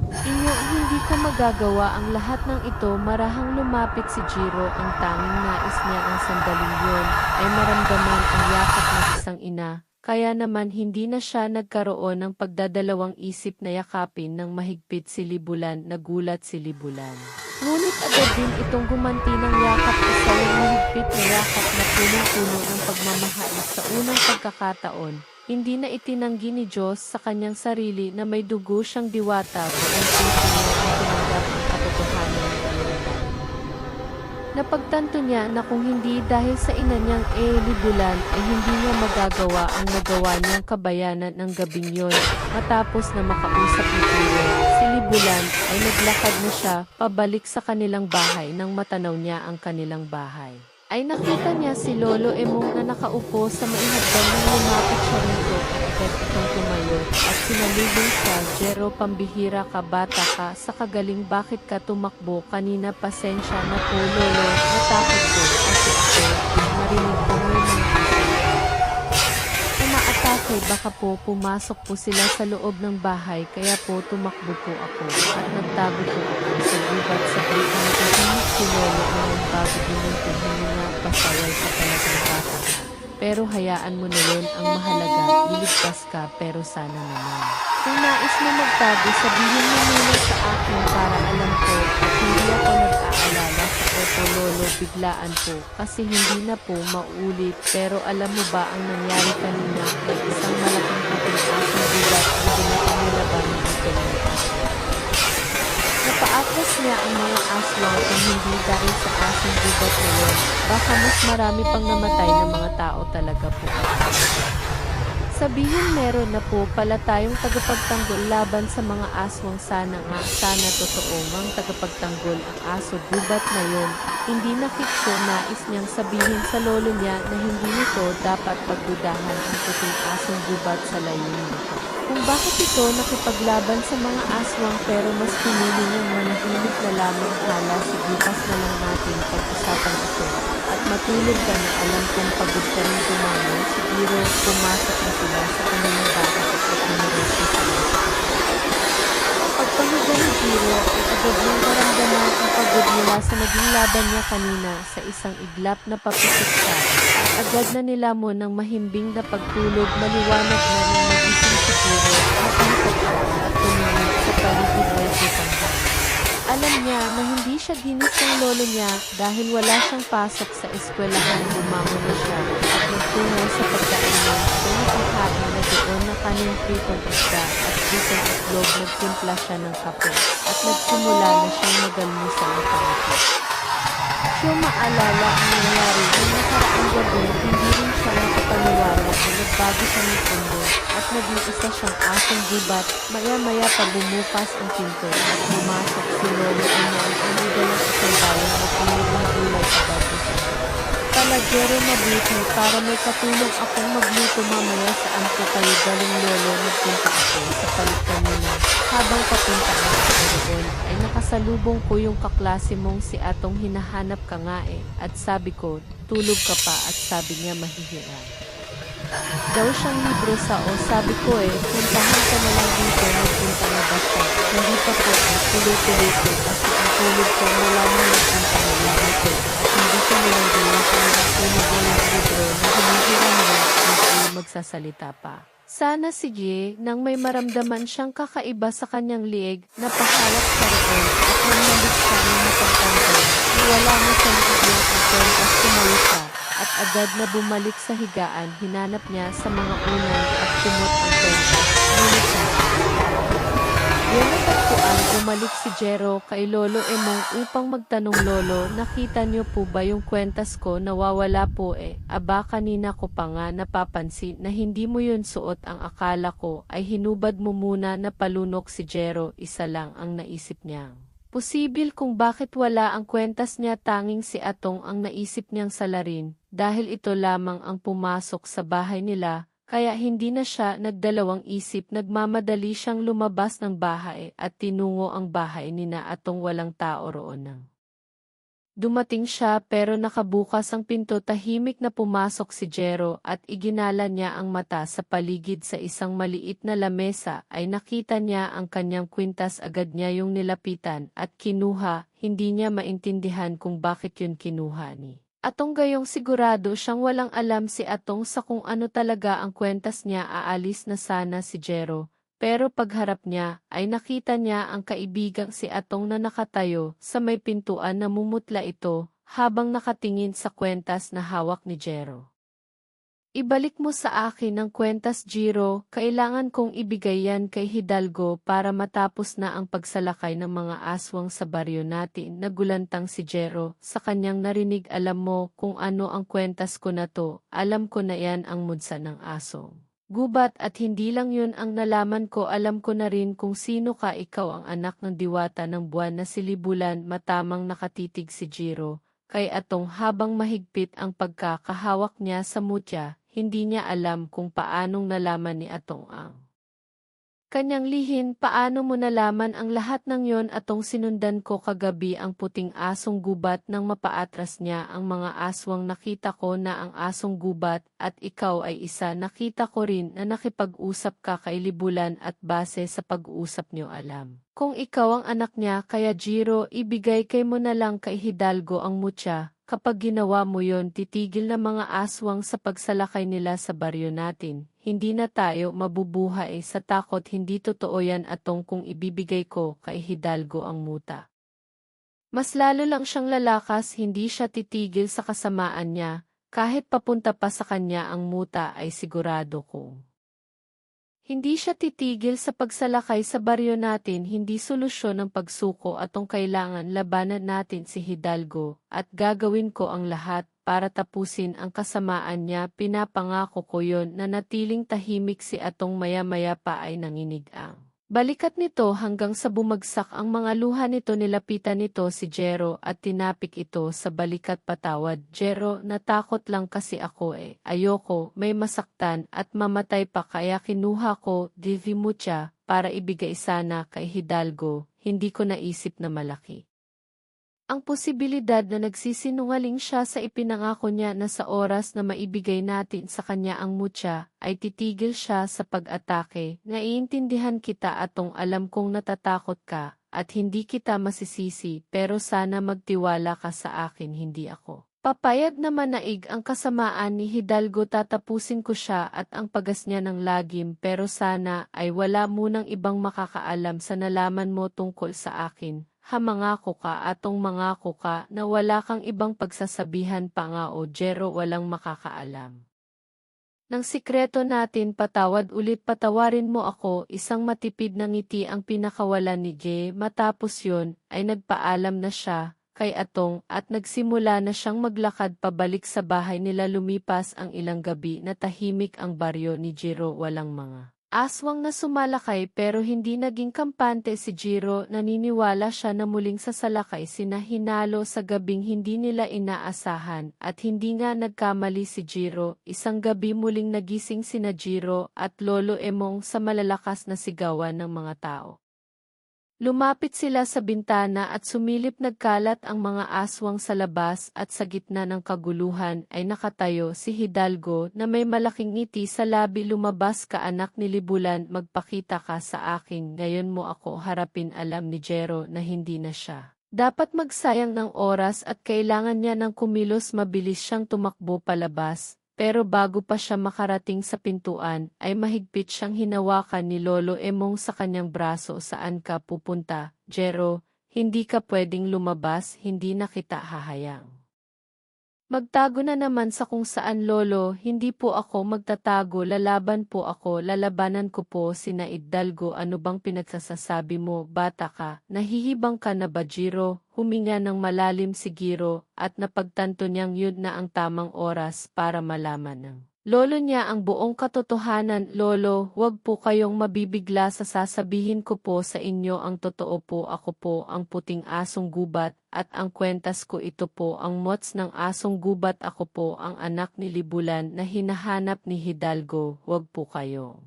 inyo, hindi ko magagawa ang lahat ng ito. Marahang lumapit si Jiro. Ang tanging nais niya ang sandaling yun ay maramdaman ang yakap ng isang ina. Kaya naman hindi na siya nagkaroon ng pagdadalawang isip na yakapin ng mahigpit si Libulan. Nagulat si Libulan. Ngunit agad din itong gumanti ng yakap. Isa yung mahigpit na yakap na punong-puno ng pagmamahal. Sa unang pagkakataon, hindi na itinanggi ni Diyos sa kanyang sarili na may dugo siyang diwata. Buong puso niya ang tinanggap ang katotohanan ng Panginoon. Napagtanto niya na kung hindi dahil sa ina niyang Libulan ay hindi niya magagawa ang nagawa niyang kabayanan ng gabing yon. Matapos na makausap ni Jiro, si Libulan ay naglakad na siya pabalik sa kanilang bahay. Nang matanaw niya ang kanilang bahay, ay nakita niya si Lolo Emong na nakaupo sa maihagdan. Nang lumapit siya rito at agad itong tumayo at sinalubong siya. Jero, pambihira ka, bata ka, sa kagaling bakit ka tumakbo kanina? Pasensya na po Lolo, natakot ko kasi ako marinig ko may mga umaatake. Baka po pumasok po sila sa loob ng bahay kaya po tumakbo po ako at nagtago po ako sa gubat. Sa break na natahimik si Lolo Emong bago binutin niya. Pasaway ka talagang bata. Pero hayaan mo na yun, ang mahalaga, iligtas ka. Pero sana naman, kung nais mo magtago, sabihin mo muna sa akin para alam ko at hindi ako nag-aalala sa Opo Lolo. Biglaan po, kasi hindi na po mauulit. Pero alam mo ba ang nangyari kanina? May isang malaking puting asong gubat na dumating nila ba ng napaatras niya ang mga aswang. Kung hindi dahil sa asong gubat na yun, baka mas marami pang namatay na mga tao talaga po. Sabihin meron na po pala tayong tagapagtanggol laban sa mga aswang. Sana totoo ngang tagapagtanggol ang aso gubat na yun. Hindi nakikso. Nais niyang sabihin sa lolo niya na hindi nito dapat pagdudahan ang puting asong gubat sa layunin nito. Kung bakit ito nakipaglaban sa mga aswang pero mas pinili niyang manahimik na lamang. Hala, sigipas na lang natin pag-usapan ito. At matulog ka na, alam kong pagod ka rin kumain. Siguro pumasok na sila sa kanilang bahay at numerosyo sila. Pagpahiga ni Jiro ay agad niyang maramdaman ang pagod mula sa naging laban niya kanina. Sa isang iglap na papisik siya at agad na nilamon ng mahimbing na pagtulog. Maliwanag na nang magising si Jiro, nakikot at tumingin sa paligid. May panghan Alam niya na hindi siya ginis ng lolo niya dahil wala siyang pasok sa eskwelahan. Bumangon na siya at nagtungo sa pagkainan. Sa nakakain na doon na kaning pritong isda at pritong itlog. Nagtimpla siya ng kape at nagsimula na siyang magalmusal ng pangiti. Siya maalala ang nangyari ng nakaraang gabi. Hindi rin siya nakapaniwala na nagbago siya ng mundo at naging isa siyang asong gubat. Maya-maya pa bumukas ang pinto at pumasok si Lolo Emong ang nidalang isang bayang na puno ng gulay sa babusan. Palagero mabuti para may katulong akong magluto mamaya saan ko kayo galing Lolo. Nagpunta ako sa palit kanina. Habang papunta ako roon ay nakasalubong ko yung kaklase mong si Atong. Hinahanap ka nga at sabi ko, tulog ka pa at sabi niya mahihira daw siyang libro sa sabi ko puntahan ka na lang dito. Nagpunta na ba siya? Hindi pa po tuloy-tuloy ko kasi ang tulog ko wala na nagpunta na lang dito at hindi siya nilang kung natulog na yung libro na hinihira niya hindi magsasalita pa. Sana sige nang may maramdaman siyang kakaiba sa kanyang liig, napahawak sa roon at nang nalik siya ng matagtangkay, wala na sa liig niya ang kwentas. Tumayo siya at agad na bumalik sa higaan. Hinanap niya sa mga unan at kumot ang kwentas. Ngunit siya. Yan natagpuan, bumalik si Jero kay Lolo Emong upang magtanong, Lolo, nakita niyo po ba yung kwentas ko? Nawawala po Aba, kanina ko pa nga napapansin na hindi mo yun suot. Ang akala ko ay hinubad mo muna. Na palunok si Jero. Isa lang ang naisip niya. Posibil kung bakit wala ang kwentas niya. Tanging si Atong ang naisip niyang salarin dahil ito lamang ang pumasok sa bahay nila. Kaya hindi na siya nagdalawang isip, nagmamadali siyang lumabas ng bahay at tinungo ang bahay ni na Atong. Walang tao roon nang dumating siya pero nakabukas ang pinto. Tahimik na pumasok si Jero at iginala niya ang mata sa paligid. Sa isang maliit na lamesa ay nakita niya ang kanyang kwintas. Agad niya yung nilapitan at kinuha. Hindi niya maintindihan kung bakit yun kinuha ni Atong. Gayong sigurado siyang walang alam si Atong sa kung ano talaga ang kwentas niya. Aalis na sana si Jero. Pero pagharap niya ay nakita niya ang kaibigang si Atong na nakatayo sa may pintuan. Namumutla ito habang nakatingin sa kwentas na hawak ni Jero. Ibalik mo sa akin ang kwentas, Jiro. Kailangan kong ibigay yan kay Hidalgo para matapos na ang pagsalakay ng mga aswang sa baryo natin. Nagulantang si Jero sa kanyang narinig. Alam mo kung ano ang kwentas ko na to. Alam ko na yan ang mudsa ng asong gubat at hindi lang yun ang nalaman ko. Alam ko na rin kung sino ka. Ikaw ang anak ng diwata ng buwan na si Libulan. Matamang nakatitig si Jiro kay Atong habang mahigpit ang pagkakahawak niya sa mutya. Hindi niya alam kung paanong nalaman ni Atong ang kanyang lihin. Paano mo nalaman ang lahat ng yon, Atong? Sinundan ko kagabi ang puting asong gubat. Nang mapaatras niya ang mga aswang, nakita ko na ang asong gubat at ikaw ay isa. Nakita ko rin na nakipag-usap ka kay Libulan at base sa pag-uusap niyo alam kung ikaw ang anak niya. Kaya Jiro, ibigay kay mo na lang kay Hidalgo ang mutya. Kapag ginawa mo yon, titigil na mga aswang sa pagsalakay nila sa baryo natin. Hindi na tayo mabubuhay sa takot. Hindi totoo yan, Atong, kung ibibigay ko kay Hidalgo ang muta. Mas lalo lang siyang lalakas. Hindi siya titigil sa kasamaan niya. Kahit papunta pa sa kanya ang muta ay sigurado kong hindi siya titigil sa pagsalakay sa baryo natin. Hindi solusyon ng pagsuko, Atong. Kailangan labanan natin si Hidalgo at gagawin ko ang lahat para tapusin ang kasamaan niya. Pinapangako ko yon. Nanatiling tahimik si Atong. Maya-maya pa ay nanginig ang balikat nito hanggang sa bumagsak ang mga luha nito. Nilapitan nito si Jero at tinapik ito sa balikat. Patawad, Jero, natakot lang kasi ako Ayoko may masaktan at mamatay pa kaya kinuha ko Divi Mucha para ibigay sana kay Hidalgo. Hindi ko naisip na malaki ang posibilidad na nagsisinungaling siya sa ipinangako niya na sa oras na maibigay natin sa kanya ang mutya, ay titigil siya sa pag-atake. Naiintindihan kita, Atong. Alam kong natatakot ka at hindi kita masisisi, pero sana magtiwala ka sa akin. Hindi ako papayag na manaig ang kasamaan ni Hidalgo. Tatapusin ko siya at ang pagas niya ng lagim, pero sana ay wala munang ibang makakaalam sa nalaman mo tungkol sa akin. mangako ka atong mangako ka na wala kang ibang pagsasabihan pa nga o Jero walang makakaalam. Nang sikreto natin patawad ulit patawarin mo ako isang matipid na ngiti ang pinakawalan ni Jay matapos yun ay nagpaalam na siya kay Atong at nagsimula na siyang maglakad pabalik sa bahay nila lumipas ang ilang gabi na tahimik ang baryo ni Jiro walang mga aswang na sumalakay pero hindi naging kampante si Jiro naniniwala siya na muling sasalakay sina Hinalo sa gabing hindi nila inaasahan at hindi nga nagkamali si Jiro isang gabi muling nagising sina Jiro at Lolo Emong sa malalakas na sigawan ng mga tao. Lumapit sila sa bintana at sumilip nagkalat ang mga aswang sa labas at sa gitna ng kaguluhan ay nakatayo si Hidalgo na may malaking ngiti sa labi lumabas ka anak ni Libulan magpakita ka sa akin ngayon mo ako harapin alam ni Jero na hindi na siya. Dapat magsayang ng oras at kailangan niya ng kumilos mabilis siyang tumakbo palabas. Pero bago pa siya makarating sa pintuan, ay mahigpit siyang hinawakan ni Lolo Emong sa kanyang braso saan ka pupunta, Jero, hindi ka pwedeng lumabas, hindi na kita hahayang. Magtago na naman sa kung saan Lolo, hindi po ako magtatago, lalaban po ako, lalabanan ko po sina Hidalgo ano bang pinagsasasabi mo, bata ka, nahihibang ka na ba Jiro, huminga ng malalim si Giro, at napagtanto niyang yun na ang tamang oras para malaman ng Lolo niya ang buong katotohanan, Lolo, huwag po kayong mabibigla sa sasabihin ko po sa inyo ang totoo po ako po ang puting asong gubat at ang kwentas ko ito po ang mots ng asong gubat ako po ang anak ni Libulan na hinahanap ni Hidalgo, huwag po kayo.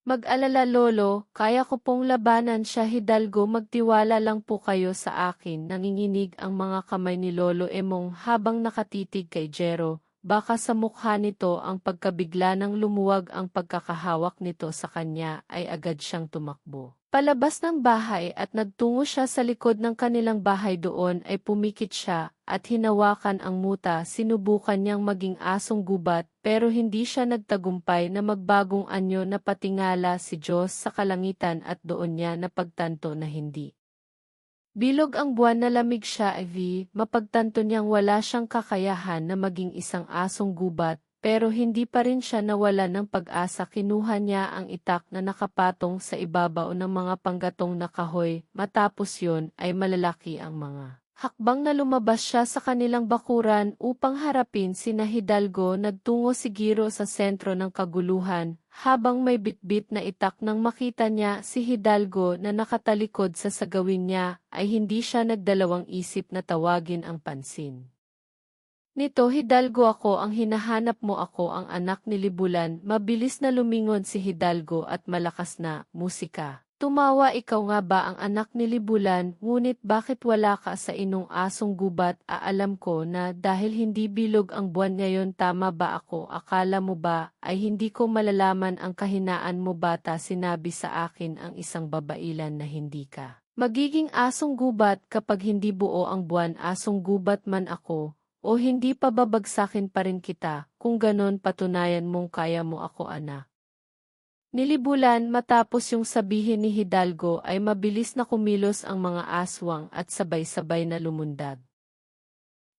Mag-alala Lolo, kaya ko pong labanan siya Hidalgo magtiwala lang po kayo sa akin nanginginig ang mga kamay ni Lolo Emong habang nakatitig kay Jero. Baka sa mukha nito ang pagkabigla ng lumuwag ang pagkakahawak nito sa kanya ay agad siyang tumakbo. Palabas ng bahay at nagtungo siya sa likod ng kanilang bahay doon ay pumikit siya at hinawakan ang muta sinubukan niyang maging asong gubat pero hindi siya nagtagumpay na magbagong anyo na patingala si Diyos sa kalangitan at doon niya napagtanto na hindi. Bilog ang buwan na lamig siya mapagtanto niyang wala siyang kakayahan na maging isang asong gubat, pero hindi pa rin siya nawala ng pag-asa kinuha niya ang itak na nakapatong sa ibabaw ng mga panggatong na kahoy, matapos yon ay malalaki ang mga hakbang na lumabas siya sa kanilang bakuran upang harapin sina Hidalgo nagtungo si Giro sa sentro ng kaguluhan, habang may bitbit na itak nang makita niya si Hidalgo na nakatalikod sa sagawin niya, ay hindi siya nagdalawang isip na tawagin ang pansin. Nito Hidalgo ako ang hinahanap mo ako ang anak ni Libulan, mabilis na lumingon si Hidalgo at malakas na musika. Tumawa ikaw nga ba ang anak ni Libulan, ngunit bakit wala ka sa inong asong gubat? Alam ko na dahil hindi bilog ang buwan ngayon tama ba ako? Akala mo ba ay hindi ko malalaman ang kahinaan mo bata? Sinabi sa akin ang isang babailan na hindi ka magiging asong gubat kapag hindi buo ang buwan asong gubat man ako, o hindi pa babagsakin pa rin kita, kung ganon patunayan mong kaya mo ako anak. Nilibulan matapos yung sabihin ni Hidalgo ay mabilis na kumilos ang mga aswang at sabay-sabay na lumundag.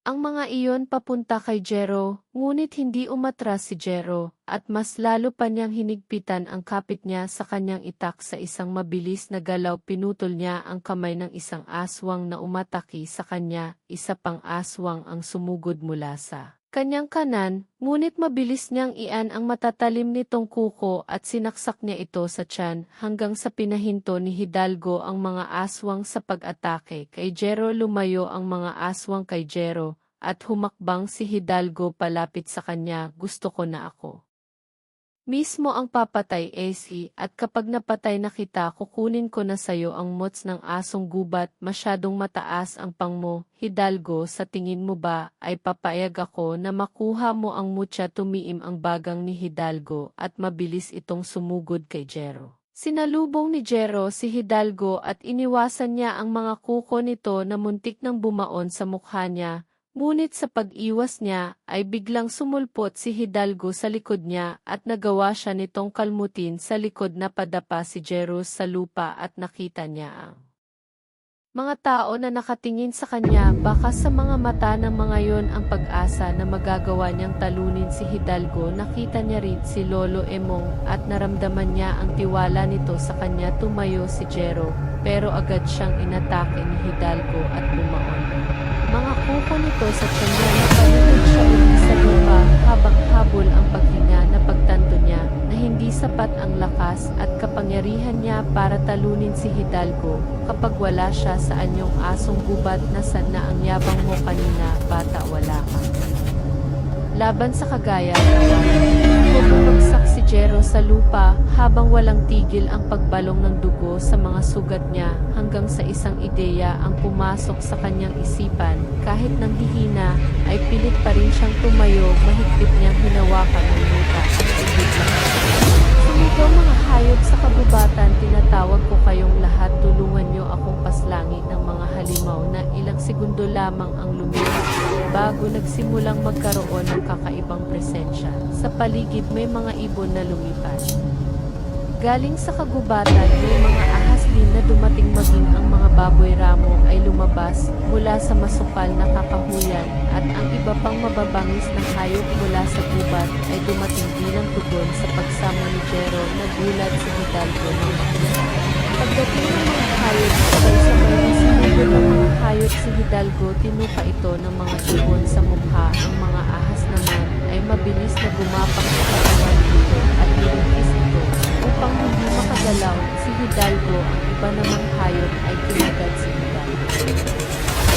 Ang mga iyon papunta kay Jero, ngunit hindi umatras si Jero, at mas lalo pa niyang hinigpitan ang kapit niya sa kanyang itak sa isang mabilis na galaw pinutol niya ang kamay ng isang aswang na umataki sa kanya, isa pang aswang ang sumugod mula sa kanyang kanan, ngunit mabilis niyang ian ang matatalim nitong kuko at sinaksak niya ito sa tiyan hanggang sa pinahinto ni Hidalgo ang mga aswang sa pag-atake kay Jero lumayo ang mga aswang kay Jero at humakbang si Hidalgo palapit sa kanya gusto ko na ako. Mismo ang papatay at kapag napatay na kita kukunin ko na sayo ang mots ng asong gubat masyadong mataas ang pang mo, Hidalgo sa tingin mo ba ay papayag ako na makuha mo ang mutya tumiim ang bagang ni Hidalgo at mabilis itong sumugod kay Jero. Sinalubong ni Jero si Hidalgo at iniwasan niya ang mga kuko nito na muntik nang bumaon sa mukha niya. Ngunit sa pag-iwas niya, ay biglang sumulpot si Hidalgo sa likod niya at nagawa siya nitong kalmutin sa likod na padapa si Jero sa lupa at nakita niya ang Mga tao na nakatingin sa kanya, baka sa mga mata ng mga yon ang pag-asa na magagawa niyang talunin si Hidalgo. Nakita niya rin si Lolo Emong at naramdaman niya ang tiwala nito sa kanya. Tumayo si Jero, pero agad siyang inatake ni Hidalgo at bumaon. Mga kuko nito sa kanya na palunod siya uli sa lupa habang habol ang paghinga na pagtanto niya na hindi sapat ang lakas at kapangyarihan niya para talunin si Hidalgo kapag wala siya sa anyong asong gubat. Nasaan na ang yabang mo kanina, bata? Wala ka laban sa kagaya. Bumagsak si Jero sa lupa habang walang tigil ang pagbalong ng dugo sa mga sugat niya hanggang sa isang ideya ang pumasok sa kanyang isipan. Kahit nang hihina ay pilit pa rin siyang tumayo. Mahigpit niyang hinawakan ang lupa at igit lang. Sumigaw, mga hayop sa kagubatan, tinatawag ko kayong lahat. Tulungan niyo akong paslangin ng mga halimaw na ilang segundo lamang ang lumipas bago nagsimulang magkaroon ng kakaibang presensya. Sa paligid may mga ibon na lumipad. Galing sa kagubatan, may mga ahas din na dumating, maging ang mga baboy ramo ay lumabas mula sa masukal na kakahuyan at ang iba pang mababangis ng hayop mula sa gubat ay dumating bilang tugon sa pagsama ni Jero. Nagulat si Hidalgo ng makita. Pagdating ng mga hayop, sabay-sabay na sinugod ng mga hayop si Hidalgo. Tinuka ito ng mga ibon sa mukha. Ang mga ahas naman ay mabilis na gumapang sa katawan dito at nilungkis ito. Upang hindi makagalaw si Hidalgo, ang iba namang hayop ay kinagat si Hidalgo.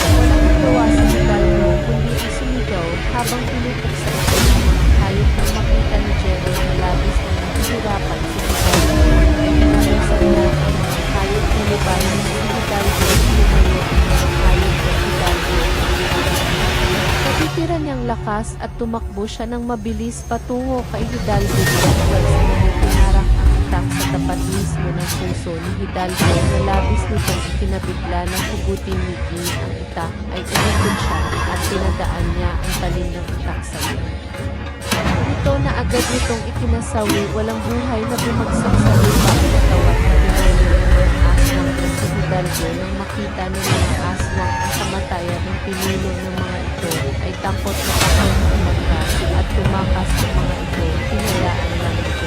Walang nagawa si Hidalgo kundi ang sumigaw habang pinutok sa ito ng mga hayop nang makita ni Jero na labis na nahihirapan si Hidalgo. Nalusan na ang mga hayop na libanan si Hidalgo. Lumayo ang mga hayop na Hidalgo. Natitira niyang lakas at tumakbo siya ng mabilis patungo kay Hidalgo. Sa tapat mismo ng puso ni Hidalgo na labis nitong ikinabigla ng huguting ngiti. Ang itak ay inikot siya at pinadaan niya ang talim ng itak sa iyo. Ito na agad nitong ikinasawi, walang buhay na bumagsak sa lupa ang katawan na dinelo ng mga aswang na si Hidalgo. Nang makita ng mga aswang ang kamatayan ng pinuno ng mga ito, ay takot na umagka at tumakas ng mga ito. Hinayaan lang ito.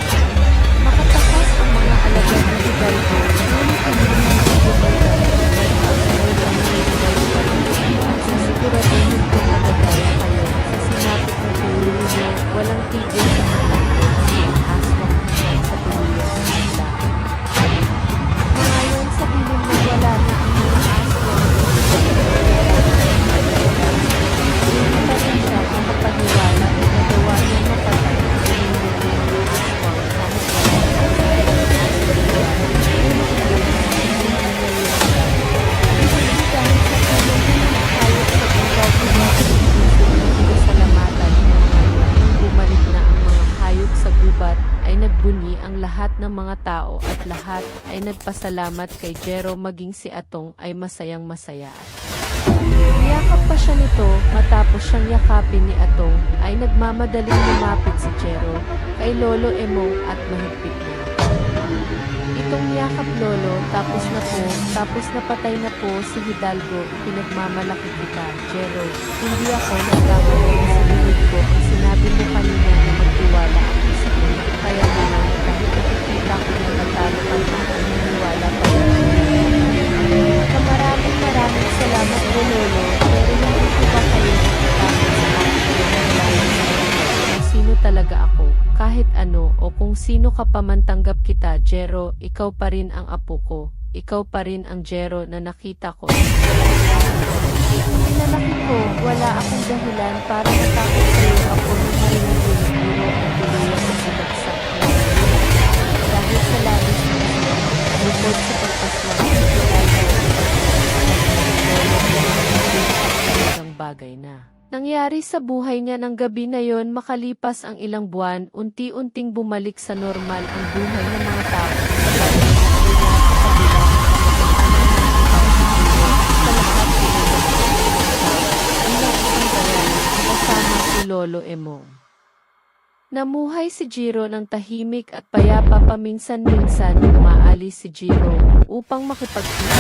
Makatakas ang mga alagad ng Hidalgo, ngunit ang mga bumagsak at sisiguraduhin kung magagaya kayo. Sa sinapit na pinuno niya, walang tigil sa mga aswang sa pinuno ng isla. Ngayon sa dilim na wala na ang mga aswang, hindi pa rin siya makapaniwala na nagawa niyang mapatay ang pinuno ng mga aswang kahit nagbunyi ang lahat ng mga tao at lahat ay nagpasalamat kay Jero, maging si Atong ay masayang masaya. Niyakap pa siya nito. Matapos siyang yakapin ni Atong ay nagmamadaling lumapit si Jero kay Lolo Emong at mahigpit niya itong niyakap. Lolo, tapos napatay na po si Hidalgo. Pinagmamalaki kita, Jero. Hindi ako nagkamali sa sinunod ko ang sinabi mo kanina na magtiwala ako sa iyo. Kaya naman, kahit nakikita ko na natalo ka na, naniniwala pa rin. Maraming salamat po, Lolo. Pero hindi ko ba kayo nakatapos sa akin kung sino talaga ako? Kahit ano o kung sino ka pa man, tanggap kita, Jero. Ikaw pa rin ang apo ko. Ikaw pa rin ang Jero na nakita ko. Pinalaki ko, wala akong dahilan para matakot sa iyo. Ako nang marinig ko na puro ang tuluyan ng sabagsak na dahil sa labis na bukod sa pagpaswang ng bagay na nangyari sa buhay niya. Ng gabi na yon, makalipas ang ilang buwan, unti-unting bumalik sa normal ang buhay ng mga tao. Kasama si Lolo Emong. Namuhay si Jiro ng tahimik at payapa. Paminsan-minsan umaalis si Jiro upang makipagkita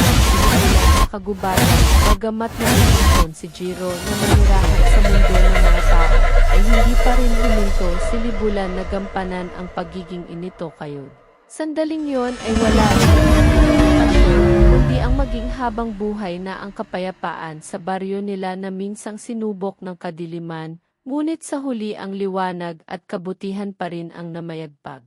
kagubatan, bagamat nangungusyon si Jiro na manirahan sa mundo ng mga tao, ay hindi pa rin huminto si Libulan na gampanan ang pagiging inito kayo. Sandaling yon ay wala kundi ang maging habang buhay na ang kapayapaan sa baryo nila na minsang sinubok ng kadiliman, ngunit sa huli ang liwanag at kabutihan pa rin ang namayagpag.